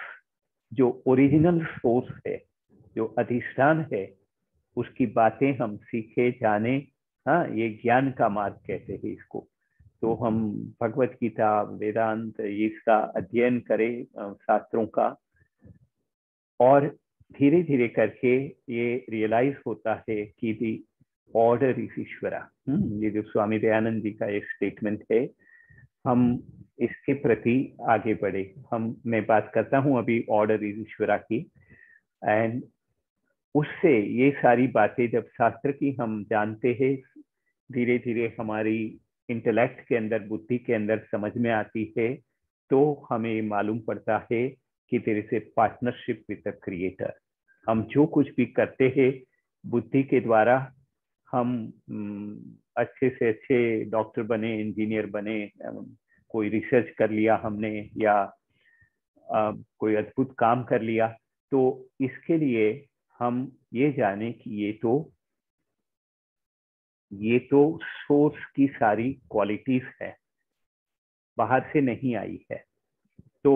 जो ओरिजिनल सोर्स है, जो अधिष्ठान है, उसकी बातें हम सीखे, जाने। हाँ, ये ज्ञान का मार्ग कहते हैं इसको। तो हम भगवत गीता, वेदांत, इसका अध्ययन करें शास्त्रों का, और धीरे धीरे करके ये रियलाइज होता है कि दी ऑर्डर इज ईश्वरा। ये जो स्वामी दयानंद जी का एक स्टेटमेंट है, हम इसके प्रति आगे बढ़े। मैं बात करता हूं अभी ऑर्डर इज ईश्वरा की, एंड उससे ये सारी बातें जब शास्त्र की हम जानते हैं, धीरे धीरे हमारी इंटेलेक्ट के अंदर, बुद्धि के अंदर समझ में आती है, तो हमें मालूम पड़ता है कि there is a partnership with the creator. हम जो कुछ भी करते हैं बुद्धि के द्वारा, हम अच्छे से अच्छे डॉक्टर बने, इंजीनियर बने, कोई रिसर्च कर लिया हमने, या कोई अद्भुत काम कर लिया, तो इसके लिए हम ये जाने कि ये तो सोर्स की सारी क्वालिटीज है, बाहर से नहीं आई है। तो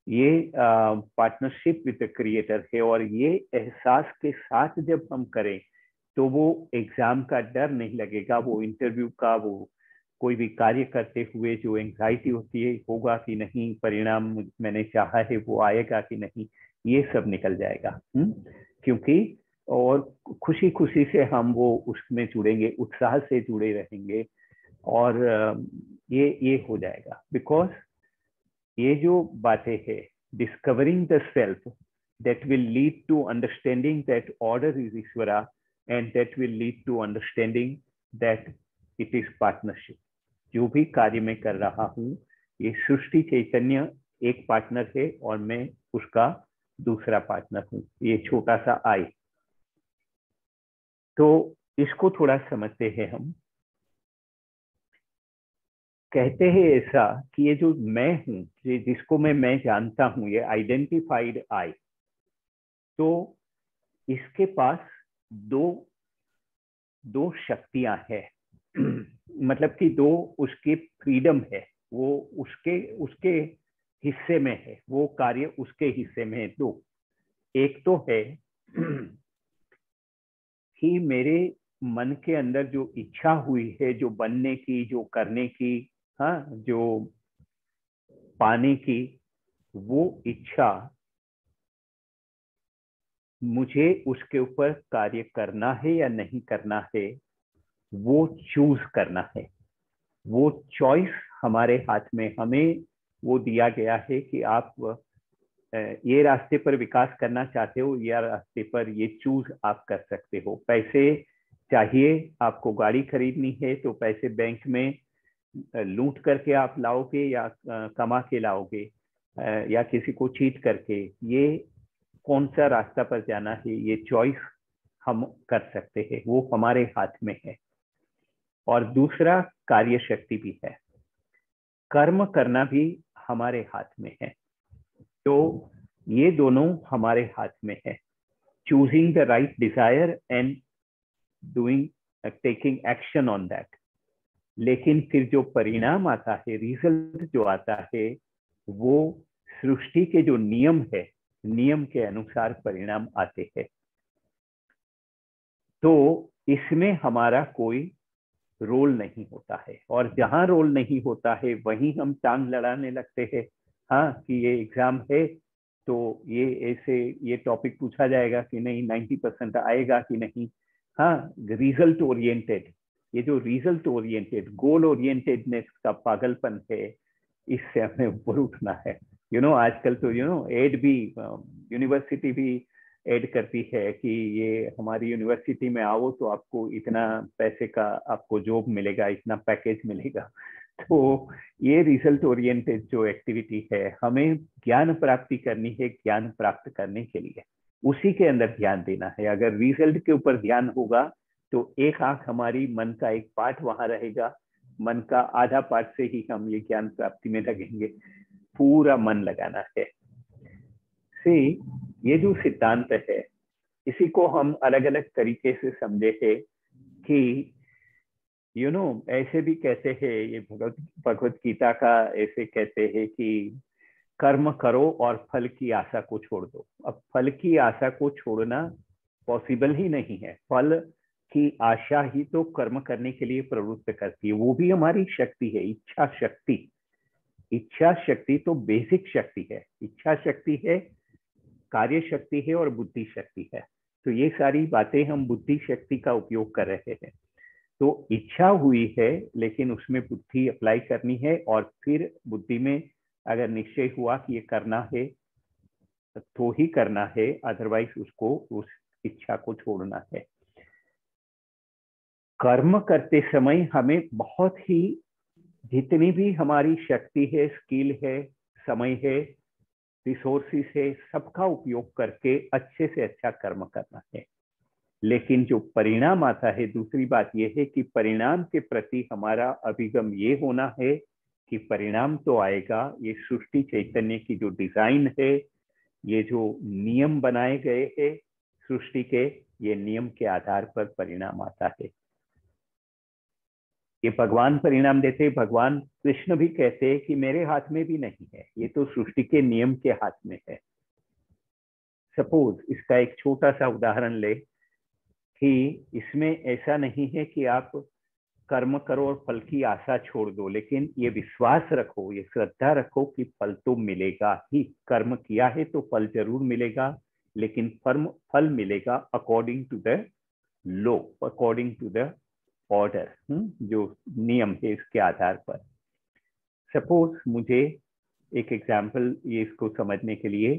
ये पार्टनरशिप विद द क्रिएटर है, और ये एहसास के साथ जब हम करें तो वो एग्जाम का डर नहीं लगेगा, वो इंटरव्यू का, वो कोई भी कार्य करते हुए जो एंग्जाइटी होती है, होगा कि नहीं, परिणाम मैंने चाहा है वो आएगा कि नहीं, ये सब निकल जाएगा। क्योंकि और खुशी खुशी से हम वो उसमें जुड़ेंगे, उत्साह से जुड़े रहेंगे, और ये हो जाएगा। बिकॉज ये जो बातें है, discovering the self, that will lead to understanding that order is Ishvara, and that will lead to understanding that it is partnership। जो भी कार्य मैं कर रहा हूँ, ये सृष्टि चैतन्य एक पार्टनर है और मैं उसका दूसरा पार्टनर हूँ, ये छोटा सा आई। तो इसको थोड़ा समझते हैं हम। कहते हैं ऐसा कि ये जो मैं हूँ, जिसको मैं जानता हूँ, ये आइडेंटिफाइड आई, तो इसके पास दो शक्तियां हैं। मतलब कि दो उसकी फ्रीडम है, वो उसके हिस्से में है, वो कार्य उसके हिस्से में है। दो, एक तो है कि मेरे मन के अंदर जो इच्छा हुई है, जो बनने की, जो करने की, हाँ, जो पाने की, वो इच्छा मुझे उसके ऊपर कार्य करना है या नहीं करना है, वो चूज करना है। वो चॉइस हमारे हाथ में, हमें वो दिया गया है कि आप ये रास्ते पर विकास करना चाहते हो, या रास्ते पर, ये चूज आप कर सकते हो। पैसे चाहिए, आपको गाड़ी खरीदनी है, तो पैसे बैंक में लूट करके आप लाओगे या कमा के लाओगे, या किसी को चीट करके, ये कौन सा रास्ता पर जाना है, ये चॉइस हम कर सकते हैं, वो हमारे हाथ में है। और दूसरा, कार्य शक्ति भी है, कर्म करना भी हमारे हाथ में है। तो ये दोनों हमारे हाथ में है, choosing the right desire and doing, taking action on that. लेकिन फिर जो परिणाम आता है, रिजल्ट जो आता है, वो सृष्टि के जो नियम है, नियम के अनुसार परिणाम आते हैं। तो इसमें हमारा कोई रोल नहीं होता है, और जहां रोल नहीं होता है वहीं हम टांग लड़ाने लगते हैं। हाँ, कि ये एग्जाम है तो ये ऐसे ये टॉपिक पूछा जाएगा कि नहीं, 90% आएगा कि नहीं। हाँ, रिजल्ट ओरिएंटेड, ये जो रिजल्ट ओरिएंटेड, गोल ओरिएंटेडनेस का पागलपन है, इससे हमें ऊपर उठना है। आजकल तो एड भी, यूनिवर्सिटी भी ऐड करती है कि ये हमारी यूनिवर्सिटी में आओ तो आपको इतना पैसे का आपको जॉब मिलेगा, इतना पैकेज मिलेगा। तो ये रिजल्ट ओरिएंटेड जो एक्टिविटी है, हमें ज्ञान प्राप्ति करनी है, ज्ञान प्राप्त करने के लिए उसी के अंदर ध्यान देना है। अगर रिजल्ट के ऊपर ध्यान होगा तो एक आंख हमारी, मन का एक पार्ट वहां रहेगा, मन का आधा पार्ट से ही हम ये ज्ञान प्राप्ति में लगेंगे। पूरा मन लगाना है। ये जो सिद्धांत है, इसी को हम अलग अलग तरीके से समझे थे कि ऐसे भी कहते हैं, ये भगवत गीता का ऐसे कहते हैं कि कर्म करो और फल की आशा को छोड़ दो। अब फल की आशा को छोड़ना पॉसिबल ही नहीं है। फल कि आशा ही तो कर्म करने के लिए प्रवृत्त करती है, वो भी हमारी शक्ति है, इच्छा शक्ति। इच्छा शक्ति तो बेसिक शक्ति है, इच्छा शक्ति है, कार्य शक्ति है और बुद्धि शक्ति है। तो ये सारी बातें हम बुद्धि शक्ति का उपयोग कर रहे हैं। तो इच्छा हुई है लेकिन उसमें बुद्धि अप्लाई करनी है, और फिर बुद्धि में अगर निश्चय हुआ कि ये करना है तो ही करना है, अदरवाइज उसको उस इच्छा को छोड़ना है। कर्म करते समय हमें बहुत ही, जितनी भी हमारी शक्ति है, स्किल है, समय है, रिसोर्सिस है, सबका उपयोग करके अच्छे से अच्छा कर्म करना है। लेकिन जो परिणाम आता है, दूसरी बात यह है कि परिणाम के प्रति हमारा अभिगम ये होना है कि परिणाम तो आएगा, ये सृष्टि चैतन्य की जो डिजाइन है, ये जो नियम बनाए गए हैं सृष्टि के, ये नियम के आधार पर परिणाम आता है। ये भगवान परिणाम देते, भगवान कृष्ण भी कहते हैं कि मेरे हाथ में भी नहीं है, ये तो सृष्टि के नियम के हाथ में है। सपोज इसका एक छोटा सा उदाहरण ले कि इसमें ऐसा नहीं है कि आप कर्म करो और फल की आशा छोड़ दो, लेकिन ये विश्वास रखो, ये श्रद्धा रखो कि फल तो मिलेगा ही। कर्म किया है तो फल जरूर मिलेगा, लेकिन फल मिलेगा according to the law, according to the order, जो नियम है इसके आधार पर। सपोज मुझे एक एग्जाम्पल ये इसको समझने के लिए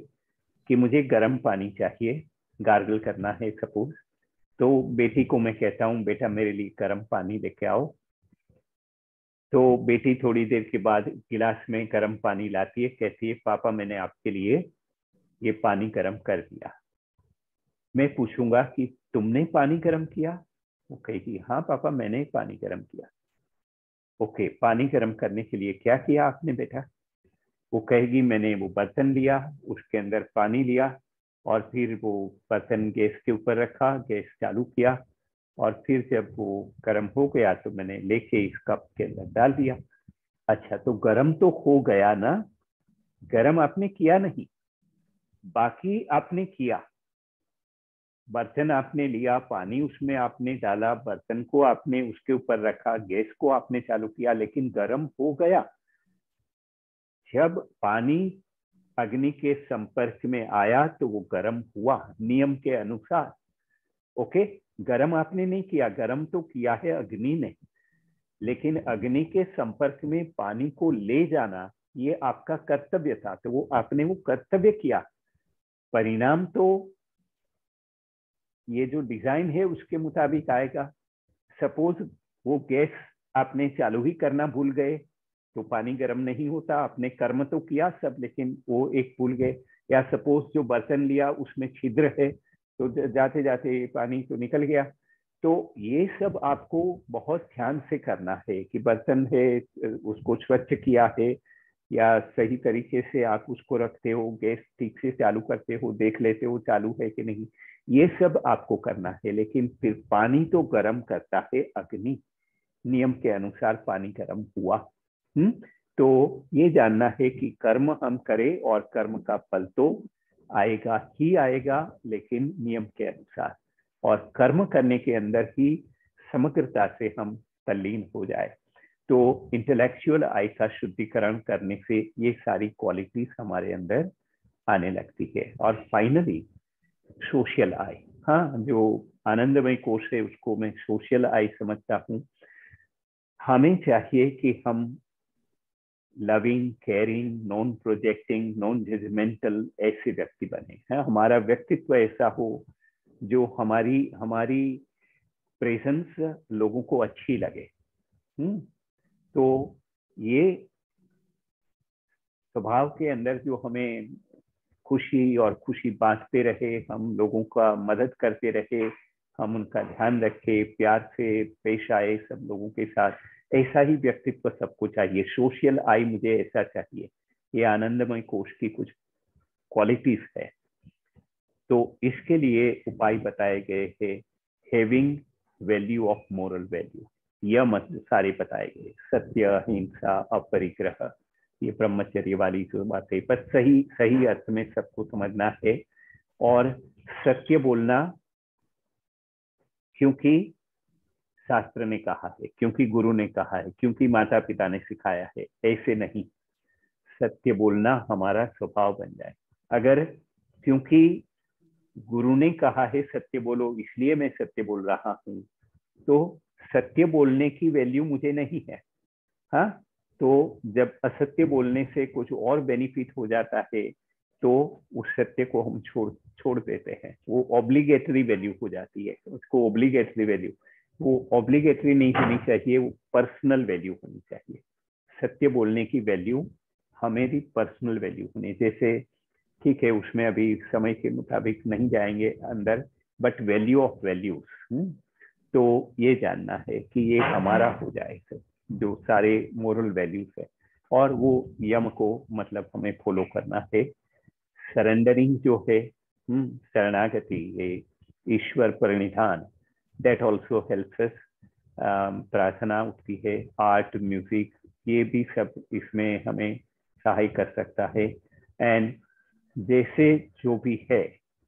कि मुझे गर्म पानी चाहिए, गार्गल करना है सपोज, तो बेटी को मैं कहता हूँ बेटा मेरे लिए गर्म पानी लेके आओ। तो बेटी थोड़ी देर के बाद गिलास में गर्म पानी लाती है, कहती है पापा मैंने आपके लिए ये पानी गर्म कर दिया। मैं पूछूंगा कि तुमने पानी गर्म किया? वो कहेगी हाँ पापा मैंने पानी गर्म किया। ओके, पानी गर्म करने के लिए क्या किया आपने बेटा? वो कहेगी मैंने वो बर्तन लिया, उसके अंदर पानी लिया, और फिर वो बर्तन गैस के ऊपर रखा, गैस चालू किया, और फिर जब वो गर्म हो गया तो मैंने लेके इस कप के अंदर डाल दिया। अच्छा, तो गर्म तो हो गया ना, गर्म आपने किया नहीं, बाकी आपने किया। बर्तन आपने लिया, पानी उसमें आपने डाला, बर्तन को आपने उसके ऊपर रखा, गैस को आपने चालू किया, लेकिन गर्म हो गया। जब पानी अग्नि के संपर्क में आया तो वो गर्म हुआ नियम के अनुसार। ओके, गर्म आपने नहीं किया, गर्म तो किया है अग्नि ने, लेकिन अग्नि के संपर्क में पानी को ले जाना ये आपका कर्तव्य था, तो वो आपने वो कर्तव्य किया। परिणाम तो ये जो डिजाइन है उसके मुताबिक आएगा। सपोज वो गैस आपने चालू ही करना भूल गए तो पानी गर्म नहीं होता, आपने कर्म तो किया सब, लेकिन वो एक भूल गए। या सपोज जो बर्तन लिया उसमें छिद्र है तो जाते जाते पानी तो निकल गया। तो ये सब आपको बहुत ध्यान से करना है कि बर्तन है उसको स्वच्छ किया है या सही तरीके से आप उसको रखते हो, गैस ठीक से चालू करते हो, देख लेते हो चालू है कि नहीं, ये सब आपको करना है। लेकिन फिर पानी तो गर्म करता है अग्नि, नियम के अनुसार पानी गर्म हुआ। तो ये जानना है कि कर्म हम करें और कर्म का फल तो आएगा ही आएगा, लेकिन नियम के अनुसार, और कर्म करने के अंदर ही समग्रता से हम तल्लीन हो जाए। तो इंटेलेक्चुअल आई का शुद्धिकरण करने से ये सारी क्वालिटीज हमारे अंदर आने लगती है। और फाइनली सोशल आई, हाँ, जो आनंदमय कोश है उसको मैं सोशल आई समझता हूँ। हमें चाहिए कि हम loving, caring, non projecting, non judgmental ऐसे व्यक्ति बने हैं। हमारा व्यक्तित्व ऐसा हो जो हमारी प्रेजेंस लोगों को अच्छी लगे। तो ये स्वभाव के अंदर जो हमें खुशी और खुशी बांटते रहे, हम लोगों का मदद करते रहे, हम उनका ध्यान रखे, प्यार से पेश आए सब लोगों के साथ, ऐसा ही व्यक्तित्व सबको चाहिए। सोशल आई मुझे ऐसा चाहिए। ये आनंदमय कोश की कुछ क्वालिटीज है। तो इसके लिए उपाय बताए गए हैं। Having value of moral value, यह मत सारे बताए गए, सत्य, अहिंसा, अपरिग्रह, ये ब्रह्मचर्य वाली जो बातें, पर सही सही अर्थ में सबको समझना है। और सत्य बोलना, क्योंकि शास्त्र ने कहा है, क्योंकि गुरु ने कहा है, क्योंकि माता पिता ने सिखाया है, ऐसे नहीं। सत्य बोलना हमारा स्वभाव बन जाए। अगर क्योंकि गुरु ने कहा है सत्य बोलो इसलिए मैं सत्य बोल रहा हूँ, तो सत्य बोलने की वैल्यू मुझे नहीं है। हाँ, तो जब असत्य बोलने से कुछ और बेनिफिट हो जाता है तो उस सत्य को हम छोड़ देते हैं। वो ऑब्लिगेटरी वैल्यू हो जाती है, उसको ऑब्लिगेटरी वैल्यू, वो ऑब्लिगेटरी नहीं होनी चाहिए, वो पर्सनल वैल्यू होनी चाहिए। सत्य बोलने की वैल्यू हमेरी पर्सनल वैल्यू होनी, जैसे ठीक है उसमें अभी समय के मुताबिक नहीं जाएंगे अंदर, बट वैल्यू ऑफ वैल्यूज, तो ये जानना है कि ये हमारा हो जाए जो सारे मोरल वैल्यूज है, और वो यम को मतलब हमें फॉलो करना है। सरेंडरिंग जो है, शरणागति, ये ईश्वर परिनिधान, दैट ऑल्सो हेल्प्स अस। प्रार्थना उठती है, आर्ट, म्यूजिक, ये भी सब इसमें हमें सहाय कर सकता है। एंड जैसे जो भी है,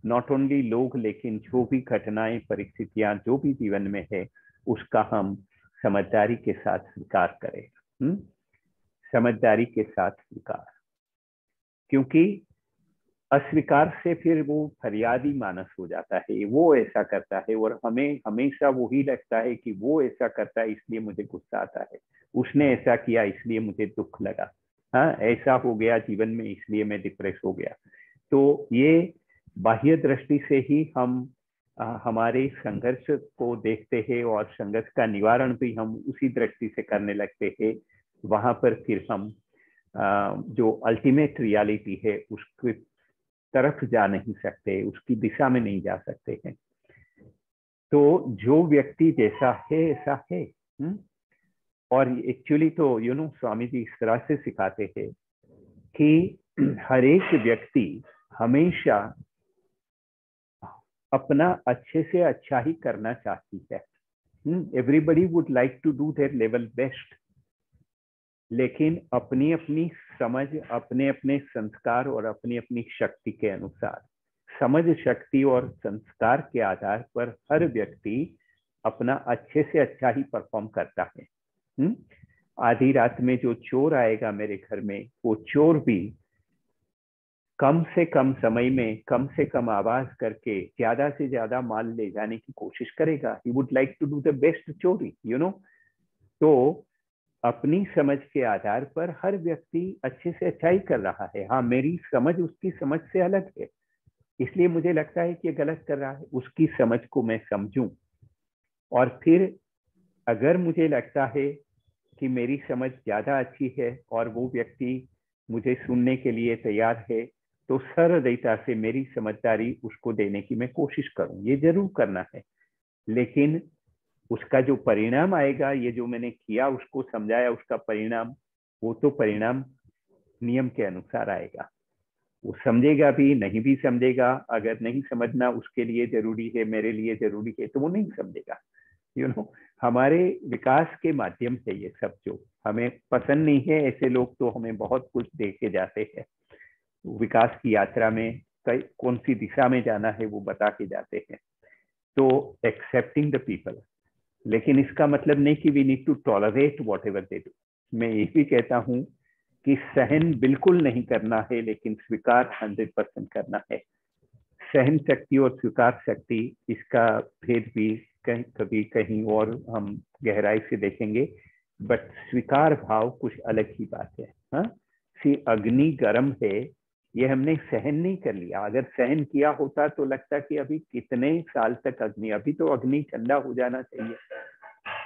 नॉट ओनली लोग, लेकिन जो भी घटनाएं, परिस्थितियां जो भी जीवन में है, उसका हम समझदारी के साथ स्वीकार करें। समझदारी के साथ स्वीकार, क्योंकि अस्वीकार से फिर वो फरियादी मानस हो जाता है, वो ऐसा करता है और हमें हमेशा वही लगता है कि वो ऐसा करता है इसलिए मुझे गुस्सा आता है, उसने ऐसा किया इसलिए मुझे दुख लगा, हाँ ऐसा हो गया जीवन में इसलिए मैं डिप्रेस हो गया। तो ये बाह्य दृष्टि से ही हम हमारे संघर्ष को देखते हैं और संघर्ष का निवारण भी हम उसी दृष्टि से करने लगते हैं। वहां पर फिर हम जो अल्टीमेट रियलिटी है उसकी तरफ जा नहीं सकते, उसकी दिशा में नहीं जा सकते हैं। तो जो व्यक्ति जैसा है ऐसा है। और एक्चुअली तो स्वामी जी इस तरह से सिखाते हैं कि हर एक व्यक्ति हमेशा अपना अच्छे से अच्छा ही करना चाहती है। Everybody would like to do their level best, लेकिन अपनी अपनी समझ, अपने अपने संस्कार और अपनी अपनी शक्ति के अनुसार, समझ, शक्ति और संस्कार के आधार पर हर व्यक्ति अपना अच्छे से अच्छा ही परफॉर्म करता है। आधी रात में जो चोर आएगा मेरे घर में, वो चोर भी कम से कम समय में कम से कम आवाज करके ज्यादा से ज्यादा माल ले जाने की कोशिश करेगा। He would like to do the best चोरी, तो अपनी समझ के आधार पर हर व्यक्ति अच्छे से अच्छा ही कर रहा है। हाँ, मेरी समझ उसकी समझ से अलग है, इसलिए मुझे लगता है कि ये गलत कर रहा है। उसकी समझ को मैं समझूं, और फिर अगर मुझे लगता है कि मेरी समझ ज्यादा अच्छी है और वो व्यक्ति मुझे सुनने के लिए तैयार है, तो सहृदयता से मेरी समझदारी उसको देने की मैं कोशिश करूं। ये जरूर करना है, लेकिन उसका जो परिणाम आएगा, ये जो मैंने किया उसको समझाया, उसका परिणाम, वो तो परिणाम नियम के अनुसार आएगा। वो समझेगा भी, नहीं भी समझेगा। अगर नहीं समझना उसके लिए जरूरी है, मेरे लिए जरूरी है, तो वो नहीं समझेगा। हमारे विकास के माध्यम से ये सब जो हमें पसंद नहीं है, ऐसे लोग तो हमें बहुत कुछ दे के जाते हैं। विकास की यात्रा में कौन सी दिशा में जाना है वो बता के जाते हैं। तो एक्सेप्टिंग द पीपल, लेकिन इसका मतलब नहीं कि we need to tolerate whatever they do. मैं ये भी कहता हूँ कि सहन बिल्कुल नहीं करना है, लेकिन स्वीकार 100% करना है। सहन शक्ति और स्वीकार शक्ति, इसका भेद भी कभी कहीं और हम गहराई से देखेंगे, बट स्वीकार भाव कुछ अलग ही बात है। हाँ, अग्नि गर्म है, ये हमने सहन नहीं कर लिया। अगर सहन किया होता तो लगता कि अभी कितने साल तक अग्नि, अभी तो अग्नि ठंडा हो जाना चाहिए।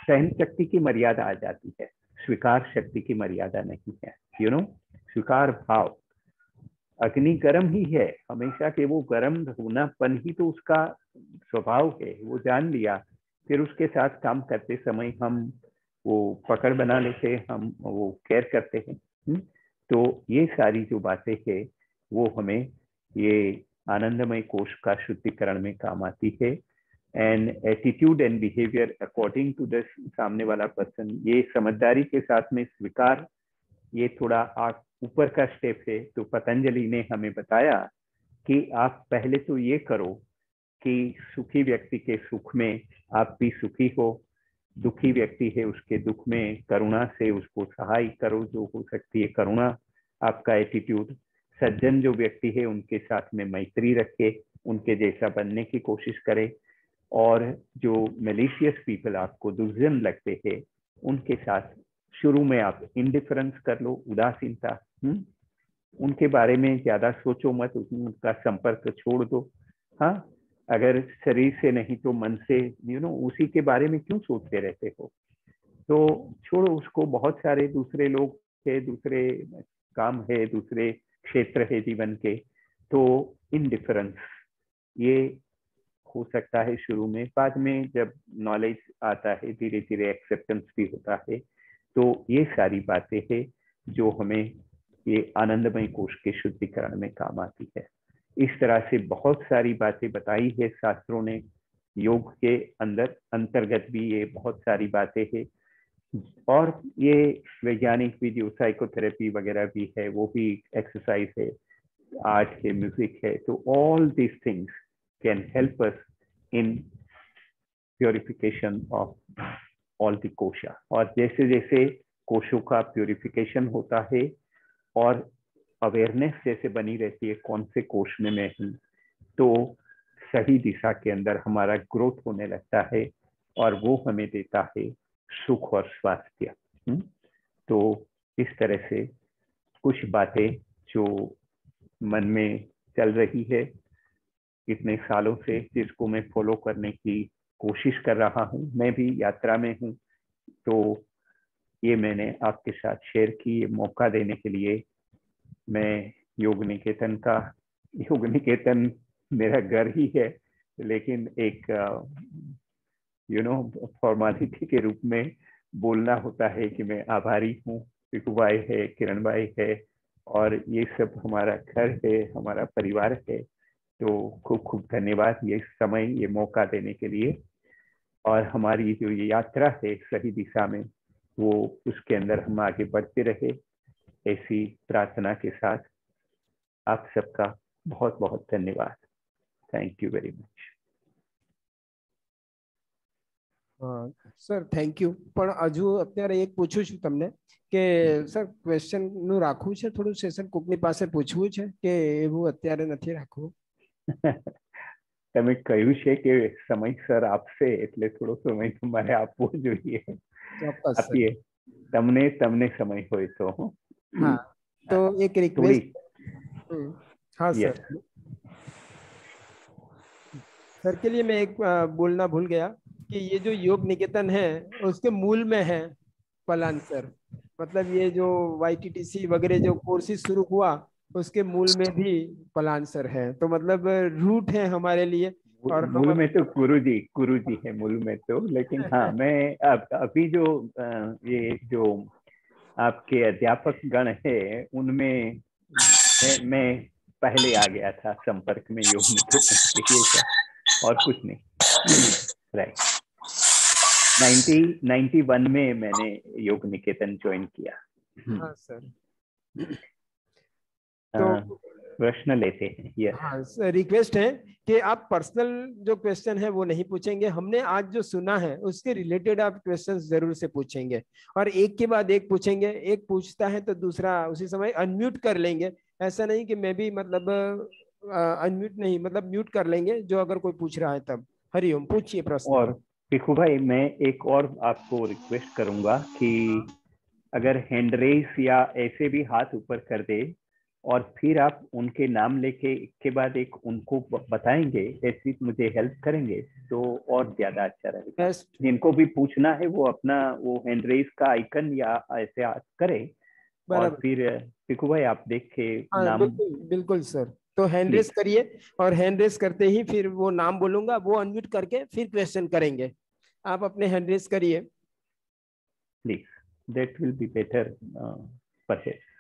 सहन शक्ति की मर्यादा आ जाती है, स्वीकार शक्ति की मर्यादा नहीं है। स्वीकार भाव, अग्नि गर्म ही है हमेशा के, वो गर्म होनापन ही तो उसका स्वभाव है। वो जान लिया, फिर उसके साथ काम करते समय हम वो पकड़ बना लेते, हम वो केयर करते हैं। तो ये सारी जो बातें है वो हमें ये आनंदमय कोश का शुद्धिकरण में काम आती है। And attitude and behaviour according to the सामने वाला पर्सन, ये समझदारी के साथ में स्वीकार, ये थोड़ा ऊपर का स्टेप है। तो पतंजलि ने हमें बताया कि आप पहले तो ये करो कि सुखी व्यक्ति के सुख में आप भी सुखी हो, दुखी व्यक्ति है उसके दुख में करुणा से उसको सहाय करो, जो हो सकती है करुणा आपका एटीट्यूड। सज्जन जो व्यक्ति है उनके साथ में मैत्री रखे, उनके जैसा बनने की कोशिश करे। और जो मेलिशियस पीपल आपको दुर्जन लगते हैं उनके साथ शुरू में आप इंडिफरेंस कर लो, उदासीनता, उनके बारे में ज्यादा सोचो मत, उनका संपर्क छोड़ दो। हाँ, अगर शरीर से नहीं तो मन से उसी के बारे में क्यों सोचते रहते हो, तो छोड़ो उसको। बहुत सारे दूसरे लोग है, दूसरे काम है, दूसरे क्षेत्र है जीवन के। तो इनडिफरेंस ये हो सकता है शुरू में, बाद में जब नॉलेज आता है धीरे धीरे एक्सेप्टेंस भी होता है। तो ये सारी बातें हैं जो हमें ये आनंदमय कोश के शुद्धिकरण में काम आती है। इस तरह से बहुत सारी बातें बताई है शास्त्रों ने। योग के अंदर अंतर्गत भी ये बहुत सारी बातें हैं, और ये वैज्ञानिक भी जो साइकोथेरेपी वगैरह भी है वो भी एक्सरसाइज है, आर्ट है, म्यूजिक है। तो all these things can help us in purification of all the kosha. और जैसे जैसे कोशों का प्योरिफिकेशन होता है और अवेयरनेस जैसे बनी रहती है कौन से कोश में मैं हूँ, तो सही दिशा के अंदर हमारा ग्रोथ होने लगता है और वो हमें देता है सुख और स्वास्थ्य। तो इस तरह से कुछ बातें जो मन में चल रही है इतने सालों से, जिसको मैं फॉलो करने की कोशिश कर रहा हूँ, मैं भी यात्रा में हूँ, तो ये मैंने आपके साथ शेयर की। ये मौका देने के लिए मैं योग निकेतन मेरा घर ही है, लेकिन एक फॉर्मेलिटी के रूप में बोलना होता है कि मैं आभारी हूँ। पिकू भाई है, किरण भाई है, और ये सब हमारा घर है, हमारा परिवार है। तो खूब खूब धन्यवाद ये समय, ये मौका देने के लिए। और हमारी जो ये यात्रा है सही दिशा में, वो उसके अंदर हम आगे बढ़ते रहे, ऐसी प्रार्थना के साथ आप सबका बहुत बहुत धन्यवाद। Thank you very much. Sir thank you, પણ હજુ અત્યારે એક પૂછું છું તમને કે સર ક્વેશ્ચન નું રાખવું છે થોડું સેશન, કોકની પાસે પૂછવું છે કે એવું અત્યારે નથી રાખવું? તમે કહ્યું છે કે સમયસર આપશે એટલે થોડો સમય તમારે આપવો જોઈએ. આપીએ તમને સમય હોય તો. हाँ, तो एक रिक्वेस्ट. हाँ सर, सर के लिए मैं एक बोलना भूल गया कि ये जो योग निकेतन है उसके मूल में है पलानसर। मतलब ये जो YTTC वगैरह जो कोर्सेज शुरू हुआ उसके मूल में भी पलानसर है, तो मतलब रूट है हमारे लिए। और मूल में तो गुरुजी है मूल में तो, लेकिन हाँ मैं अभी जो ये जो आपके अध्यापक गण है उनमें मैं पहले आ गया था संपर्क में योग निकेतन के, और कुछ नहीं। राइट, 91 में मैंने योग निकेतन ज्वाइन किया। हाँ सर, तो प्रश्न लेते हैं। यस हाँ सर, रिक्वेस्ट है कि आप पर्सनल जो क्वेश्चन है वो नहीं पूछेंगे, हमने आज जो सुना है उसके रिलेटेड आप क्वेश्चन जरूर से पूछेंगे, और एक के बाद एक पूछेंगे। एक पूछता है तो दूसरा उसी समय अनम्यूट कर लेंगे। ऐसा नहीं कि मैं भी मतलब अनम्यूट नहीं, मतलब म्यूट कर लेंगे जो अगर कोई पूछ रहा है तब। हरिओम, पूछिए प्रश्न। और पिकू भाई मैं एक और आपको रिक्वेस्ट करूंगा कि अगर हैंड रेस या ऐसे भी हाथ ऊपर कर दे और फिर आप उनके नाम लेके एक के बाद एक उनको बताएंगे, ऐसी मुझे हेल्प करेंगे तो और ज्यादा अच्छा रहेगा। जिनको भी पूछना है वो अपना वो हैंड रेस का आइकन या ऐसे हाथ करे, और फिर पिकू भाई आप देख के नाम। बिल्कुल बिल्कुल सर, तो हैंड रेस करिए, और हैंड रेस करते ही फिर वो नाम बोलूंगा, वो अनम्यूट करके फिर क्वेश्चन करेंगे। आप अपने हैंड रेस करिए please, that will be better. Perhaps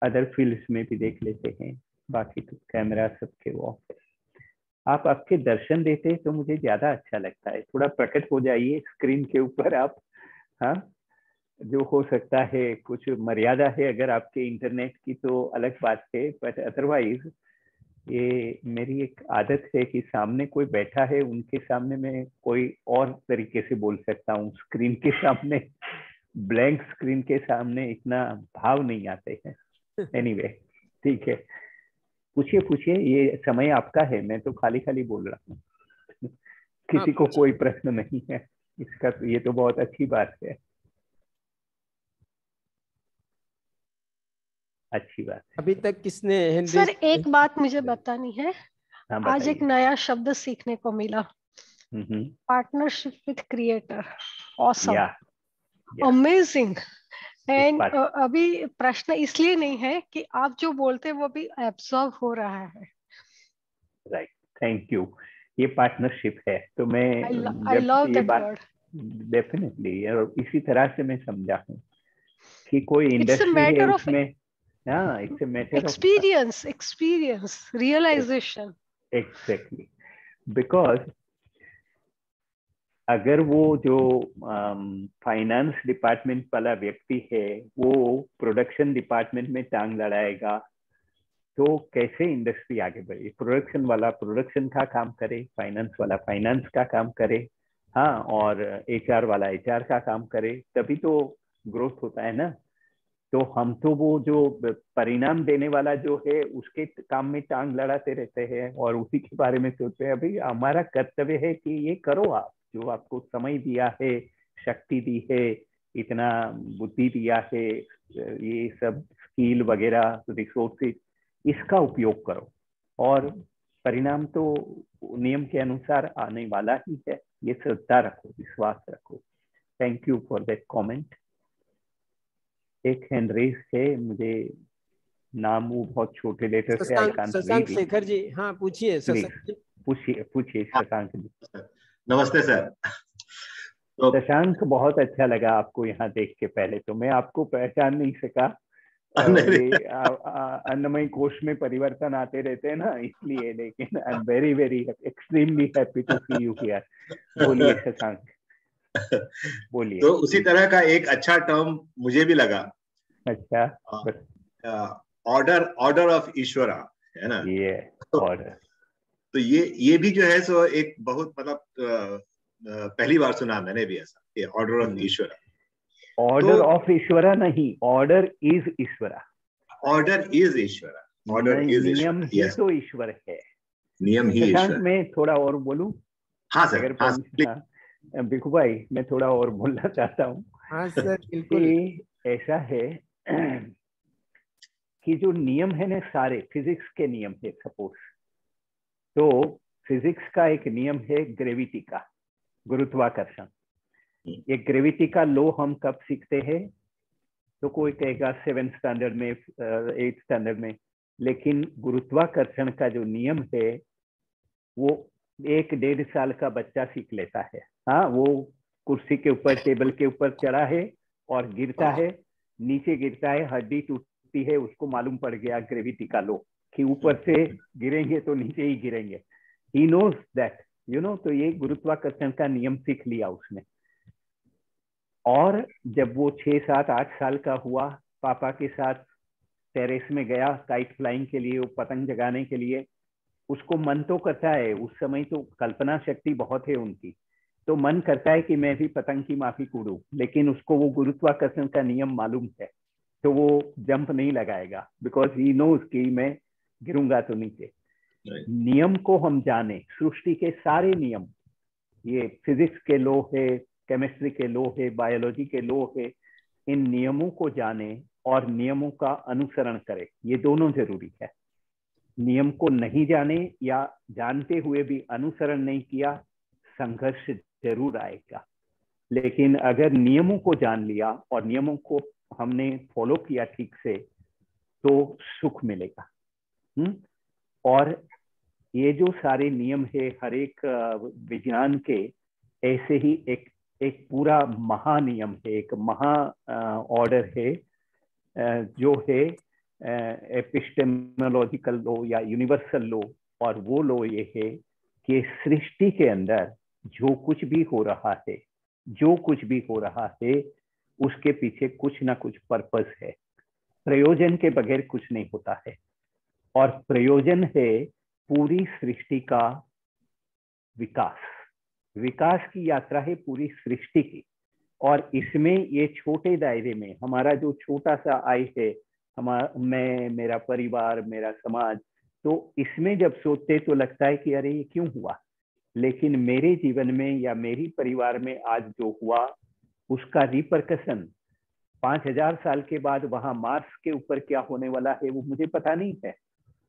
other fields में भी देख लेते हैं, बाकी तो कैमरा सबके वो ऑफ है। आप आपके दर्शन देते तो मुझे ज्यादा अच्छा लगता है, थोड़ा प्रकट हो जाइए स्क्रीन के ऊपर आप। हाँ, जो हो सकता है कुछ मर्यादा है अगर आपके इंटरनेट की तो अलग बात है, बट अदरवाइज ये मेरी एक आदत है कि सामने कोई बैठा है, उनके सामने मैं कोई और तरीके से बोल सकता हूँ। स्क्रीन के सामने, ब्लैंक स्क्रीन के सामने इतना भाव नहीं आते हैं। एनीवे, ठीक है, पूछिए पूछिए, ये समय आपका है, मैं तो खाली खाली बोल रहा हूँ। किसी को कोई प्रश्न नहीं है इसका, तो ये तो बहुत अच्छी बात है, अच्छी बात है। अभी तक किसने हेनरी? सर एक बात मुझे बतानी है। हाँ आज एक बताइए। नया शब्द सीखने को मिला, पार्टनरशिप विथ क्रिएटर। ऑसम, या अमेजिंग। एंड बात, अभी प्रश्न इसलिए नहीं है कि आप जो बोलते हैं वो भी एब्जॉर्ब हो रहा है। Right, thank you. ये पार्टनरशिप है, तो मैं आई जब लव ये दैट बात वर्ड। डेफिनेटली, और इसी तरह से मैं समझा हूँ कि कोई इट्स अ इंडस्ट्री है मैटर ऑफ उसमें, हाँ, it's a matter of experience, realisation. Exactly, because अगर वो जो फाइनेंस डिपार्टमेंट वाला व्यक्ति है वो प्रोडक्शन डिपार्टमेंट में टांग लड़ाएगा, तो कैसे इंडस्ट्री आगे बढ़े? प्रोडक्शन वाला प्रोडक्शन का काम करे, फाइनेंस वाला फाइनेंस का काम करे, हाँ, और एचआर वाला एचआर का काम करे, तभी तो ग्रोथ होता है ना। तो हम तो वो जो परिणाम देने वाला जो है उसके काम में टांग लड़ाते रहते हैं और उसी के बारे में सोचते हैं। अभी हमारा कर्तव्य है कि ये करो, आप जो आपको समय दिया है, शक्ति दी है, इतना बुद्धि दिया है, ये सब स्किल वगैरह रिसोर्सेज, इसका उपयोग करो और परिणाम तो नियम के अनुसार आने वाला ही है। ये श्रद्धा रखो, विश्वास रखो। Thank you for that comment. एक हैंड रेज है, मुझे नाम वो बहुत छोटे लेटर से, I can't Shashank read it. Shekhar ji, हाँ पूछिए प्लीज शशांक जी। पूछिए पूछिए शशांक जी। नमस्ते सर। तो शशांक, बहुत अच्छा लगा आपको यहाँ देख के। पहले तो मैं आपको पहचान नहीं सका, ये अन्नमय कोश में परिवर्तन आते रहते हैं ना, इसलिए, लेकिन I am very very extremely happy to see you here. बोलिए शशांक, बोलिए। तो उसी तरह का एक अच्छा टर्म मुझे भी लगा, अच्छा, ऑर्डर, ऑर्डर ऑफ ईश्वरा, है ना? ये तो, ऑर्डर, तो ये भी जो है सो एक बहुत मतलब पहली बार सुना मैंने भी ऐसा, ये ऑर्डर ऑफ ईश्वरा। ऑर्डर ऑफ ईश्वरा नहीं, ऑर्डर इज ईश्वरा। ऑर्डर इज ईश्वरा, ऑर्डर इज नियम ईश्वरा, ही यस, तो ईश्वर है। नियम ही शशांक, ईश्वर। मैं थोड़ा और बोलूं? हाँ सर, अगर हाँ हाँ, भिखू भाई, मैं थोड़ा और बोलना चाहता हूँ हाँ सर बिल्कुल। कि ऐसा है कि जो नियम है ना, सारे फिजिक्स के नियम है सपोज, तो फिजिक्स का एक नियम है ग्रेविटी का, गुरुत्वाकर्षण। ये ग्रेविटी का लॉ हम कब सीखते हैं? तो कोई कहेगा 7th स्टैंडर्ड में, 8th स्टैंडर्ड में, लेकिन गुरुत्वाकर्षण का जो नियम है वो 1-1.5 साल का बच्चा सीख लेता है। हाँ, वो कुर्सी के ऊपर, टेबल के ऊपर चढ़ा है और गिरता है, नीचे गिरता है, हड्डी टूटती है, उसको मालूम पड़ गया ग्रेविटी का लॉ कि ऊपर से गिरेंगे तो नीचे ही गिरेंगे। He knows that, you know. तो ये गुरुत्वाकर्षण का नियम सीख लिया उसने। और जब वो 6-7-8 साल का हुआ, पापा के साथ टेरेस में गया काइट फ्लाइंग के लिए, वो पतंग जगाने के लिए, उसको मन तो करता है, उस समय तो कल्पना शक्ति बहुत है उनकी, तो मन करता है कि मैं भी पतंग की माफी कूदूं, लेकिन उसको वो गुरुत्वाकर्षण का नियम मालूम है, तो वो जंप नहीं लगाएगा, बिकॉज ही नोज कि मैं गिरूंगा तो नीचे। नियम को हम जाने, सृष्टि के सारे नियम, ये फिजिक्स के लॉ है, केमिस्ट्री के लॉ है, बायोलॉजी के लॉ है, इन नियमों को जाने और नियमों का अनुसरण करें, ये दोनों जरूरी है। नियम को नहीं जाने या जानते हुए भी अनुसरण नहीं किया, संघर्ष जरूर आएगा। लेकिन अगर नियमों को जान लिया और नियमों को हमने फॉलो किया ठीक से, तो सुख मिलेगा। और ये जो सारे नियम है हर एक विज्ञान के, ऐसे ही एक पूरा महानियम है, एक महा ऑर्डर है, जो है एपिस्टेमोलॉजिकल लॉ या यूनिवर्सल लॉ। और वो लॉ ये है कि सृष्टि के अंदर जो कुछ भी हो रहा है, जो कुछ भी हो रहा है, उसके पीछे कुछ ना कुछ पर्पस है। प्रयोजन के बगैर कुछ नहीं होता है, और प्रयोजन है पूरी सृष्टि का विकास, विकास की यात्रा है पूरी सृष्टि की। और इसमें ये छोटे दायरे में हमारा जो छोटा सा आय है, मैं, मेरा परिवार, मेरा समाज, तो इसमें जब सोचते तो लगता है कि अरे ये क्यों हुआ, लेकिन मेरे जीवन में या मेरी परिवार में आज जो हुआ उसका रिपरकशन 5000 साल के बाद वहां मार्स के ऊपर क्या होने वाला है वो मुझे पता नहीं है,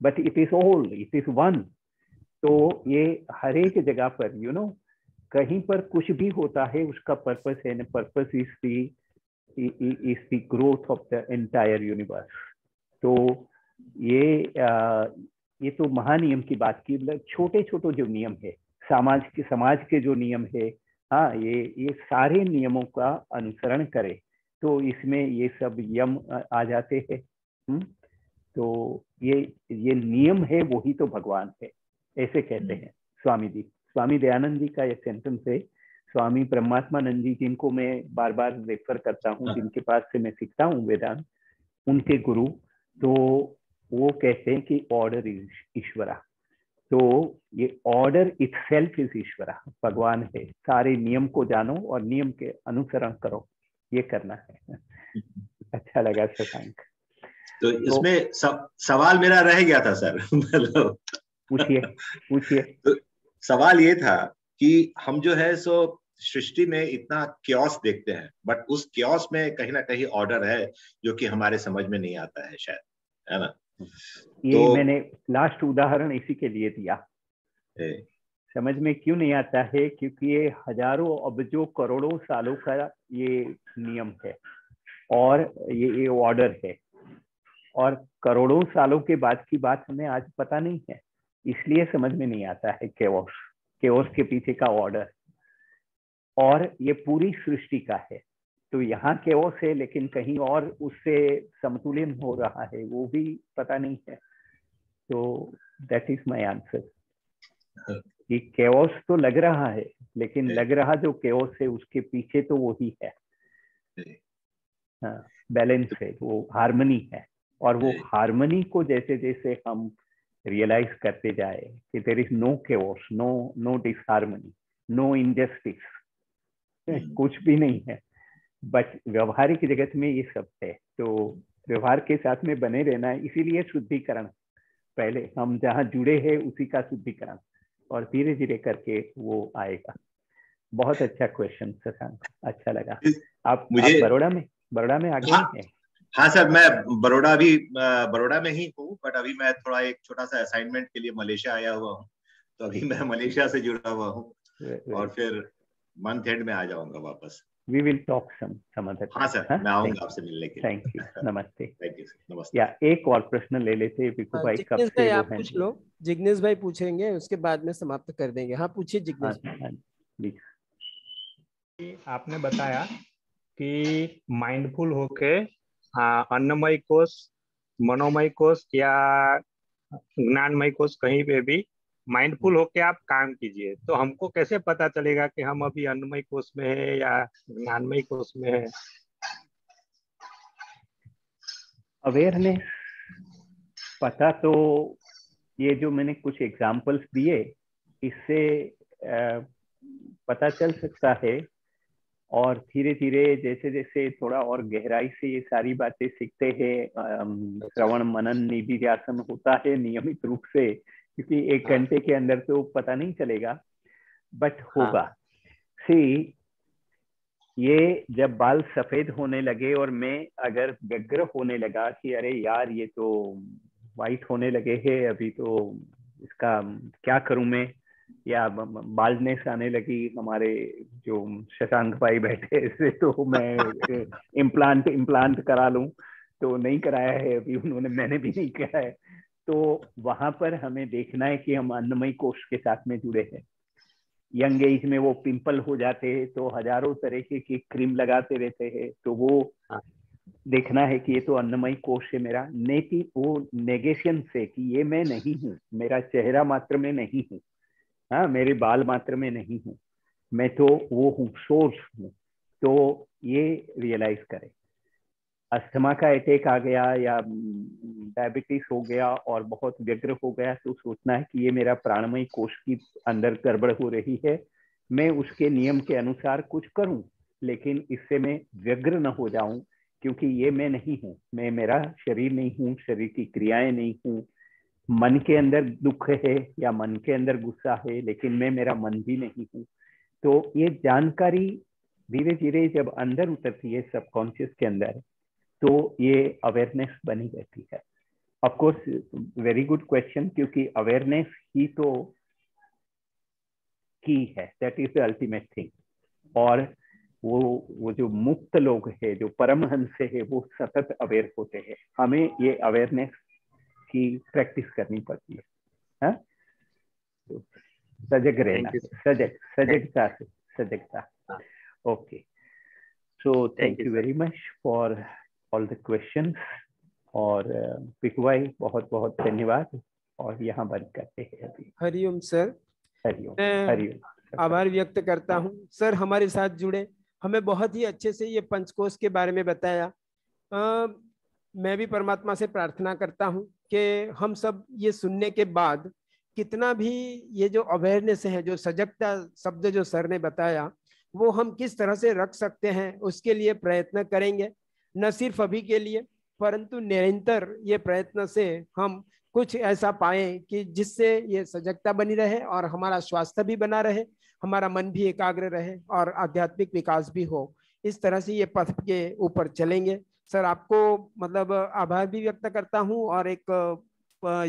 but it is all, it is one. तो ये हर एक जगह पर कहीं पर कुछ भी होता है उसका पर्पस है, purpose is the growth of the entire universe. तो ये तो महानियम की बात की, मतलब छोटे छोटे जो नियम है समाज के जो नियम है, हाँ, ये सारे नियमों का अनुसरण करे तो इसमें ये सब यम आ जाते हैं। तो ये नियम है, वही तो भगवान है, ऐसे कहते हैं स्वामी जी। स्वामी दयानंद जी का ये सेंटेंस है, स्वामी परमात्मानंद जी जिनको मैं बार बार रेफर करता हूँ, जिनके पास से मैं सीखता हूँ वेदांत, उनके गुरु, तो वो कहते हैं कि ऑर्डर इज ईश्वरा। तो ये ऑर्डर इटसेल्फ इज ईश्वरा, भगवान है। सारे नियम को जानो और नियम के अनुसरण करो, ये करना है। अच्छा लगा शशांक। तो इसमें सवाल मेरा रह गया था सर। मतलब पूछिए। तो सवाल ये था कि हम जो है सो सृष्टि में इतना क्योस देखते हैं, बट उस क्योस में कहीं ना कहीं ऑर्डर है जो कि हमारे समझ में नहीं आता है शायद, है ना? ये मैंने लास्ट उदाहरण इसी के लिए दिया। समझ में क्यों नहीं आता है? क्योंकि ये हजारों अबजों करोड़ों सालों का ये नियम है और ये ऑर्डर है, और करोड़ों सालों के बाद की बात हमें आज पता नहीं है, इसलिए समझ में नहीं आता है केओस के पीछे का ऑर्डर। और ये पूरी सृष्टि का है, तो यहाँ केओस है लेकिन कहीं और उससे समतुल्य हो रहा है, वो भी पता नहीं है। तो दैट इज माय आंसर कि केओस तो लग रहा है, लेकिन लग रहा जो केओस है उसके पीछे तो वही है। हाँ, बैलेंस है, वो हार्मनी है। और वो हार्मनी को जैसे जैसे हम रियलाइज करते जाए कि there is no chaos, no disharmony, no injustice, कुछ भी नहीं है, बट व्यवहारिक जगत में ये सब है। तो व्यवहार के साथ में बने रहना है, इसीलिए शुद्धिकरण, पहले हम जहाँ जुड़े हैं उसी का शुद्धिकरण, और धीरे धीरे करके वो आएगा। बहुत अच्छा क्वेश्चन शशांक, अच्छा लगा। आप बड़ौदा में आगे हैं? हाँ सर, मैं बड़ौदा में ही हूँ, बट अभी मैं थोड़ा एक छोटा सा असाइनमेंट के लिए मलेशिया आया हुआ हूँ, तो अभी मैं मलेशिया से जुड़ा हुआ हूँ और फिर मंथ एंड में आ जाऊंगा वापस। We will talk some other time. हाँ सर, मैं आऊंगा आपसे मिलने के लिए। थैंक यू, नमस्ते। थैंक यू सर, नमस्ते। या एक और प्रश्न ले लेते विकू भाई, कब जिग्नेश से भाई वो आप पूछ लो, जिग्नेश भाई पूछेंगे, उसके बाद में समाप्त कर देंगे। हाँ पूछिए जिग्नेश भाई। आपने बताया कि माइंडफुल होके अन्नमय कोश, मनोमय कोश या ज्ञानमय कोश, कहीं पे भी माइंडफुल होके आप काम कीजिए, तो हमको कैसे पता चलेगा कि हम अभी अन्नमय कोश में है या ज्ञानमय कोश में है? अवेयरनेस पता, तो ये जो मैंने कुछ एग्जांपल्स दिए इससे पता चल सकता है। और धीरे धीरे जैसे जैसे थोड़ा और गहराई से ये सारी बातें सीखते हैं, श्रवण मनन निधिध्यासन होता है नियमित रूप से, क्योंकि 1 घंटे के अंदर तो पता नहीं चलेगा, बट होगा। ये जब बाल सफेद होने लगे और मैं अगर व्यग्र होने लगा कि अरे यार ये तो वाइट होने लगे हैं अभी, तो इसका क्या करूं मैं, या बाल्डनेस आने लगी, हमारे जो शशांक भाई बैठे ऐसे, तो मैं इम्प्लांट करा लूं, तो नहीं कराया है अभी उन्होंने, मैंने भी नहीं कराया है। तो वहां पर हमें देखना है कि हम अन्नमय कोश के साथ में जुड़े हैं। यंग एज में वो पिंपल हो जाते हैं तो हजारों तरह की क्रीम लगाते रहते हैं, तो वो देखना है कि ये तो अन्नमय कोश है मेरा, वो नेगेशन से कि ये मैं नहीं हूँ, मेरा चेहरा मात्र में नहीं हूँ, हाँ, मेरे बाल मात्र में नहीं हूँ, मैं तो वो हूँ, सोर्स हूँ। तो ये रियलाइज करें। अस्थमा का अटैक आ गया या डायबिटीज हो गया और बहुत व्यग्र हो गया, तो सोचना है कि ये मेरा प्राणमय कोश की अंदर गड़बड़ हो रही है, मैं उसके नियम के अनुसार कुछ करूं, लेकिन इससे मैं व्यग्र न हो जाऊं, क्योंकि ये मैं नहीं हूं, मैं मेरा शरीर नहीं हूं, शरीर की क्रियाएं नहीं हूं, मन के अंदर दुख है या मन के अंदर गुस्सा है, लेकिन मैं मेरा मन भी नहीं हूं। तो ये जानकारी धीरे धीरे जब अंदर उतरती है सबकॉन्शियस के अंदर, तो ये अवेयरनेस बनी रहती है। Of course very good question, क्योंकि अवेयरनेस ही तो की है, that is the ultimate thing. और वो जो मुक्त लोग हैं, जो परमहंस है, वो सतत अवेयर होते हैं। हमें ये अवेयरनेस की प्रैक्टिस करनी पड़ती है, हाँ? तो सजग रहना, सजगता से सजगता। Okay, so thank you very much for all the questions. और पिकू भाई बहुत बहुत धन्यवाद, और यहाँ बंद करते हैं अभी। हरिओम सर। हरिओम। मैं हरिओम। आभार व्यक्त करता हूँ सर, हमारे साथ जुड़े, हमें बहुत ही अच्छे से ये पंचकोश के बारे में बताया। मैं भी परमात्मा से प्रार्थना करता हूँ कि हम सब ये सुनने के बाद कितना भी ये जो अवेयरनेस है, जो सजगता शब्द जो सर ने बताया, वो हम किस तरह से रख सकते हैं, उसके लिए प्रयत्न करेंगे। न सिर्फ अभी के लिए, परंतु निरंतर ये प्रयत्न से हम कुछ ऐसा पाए कि जिससे ये सजगता बनी रहे और हमारा स्वास्थ्य भी बना रहे, हमारा मन भी एकाग्र रहे और आध्यात्मिक विकास भी हो। इस तरह से ये पथ के ऊपर चलेंगे। सर आपको मतलब आभार भी व्यक्त करता हूँ, और एक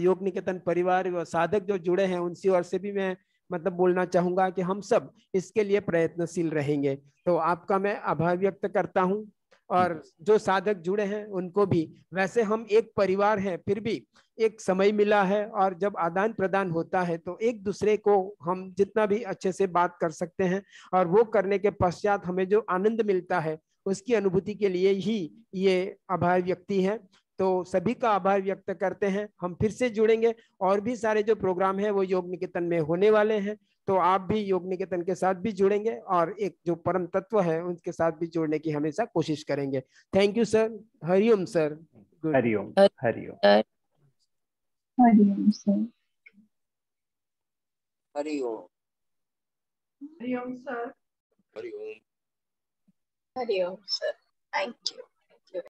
योग निकेतन परिवार व साधक जो जुड़े हैं उनसी ओर से भी मैं मतलब बोलना चाहूंगा कि हम सब इसके लिए प्रयत्नशील रहेंगे। तो आपका मैं आभार व्यक्त करता हूँ, और जो साधक जुड़े हैं उनको भी। वैसे हम एक परिवार हैं, फिर भी एक समय मिला है, और जब आदान प्रदान होता है तो एक दूसरे को हम जितना भी अच्छे से बात कर सकते हैं, और वो करने के पश्चात हमें जो आनंद मिलता है उसकी अनुभूति के लिए ही ये आभार व्यक्ति है। तो सभी का आभार व्यक्त करते हैं। हम फिर से जुड़ेंगे, और भी सारे जो प्रोग्राम है वो योग निकेतन में होने वाले हैं, तो आप भी योग निकेतन के साथ भी जुड़ेंगे, और एक जो परम तत्व है उनके साथ भी जुड़ने की हमेशा कोशिश करेंगे। Thank you sir. Hariom sir. Hariom. Hariom. Hariom sir. Hariom. Hariom sir. Hariom. Hariom sir. Thank you.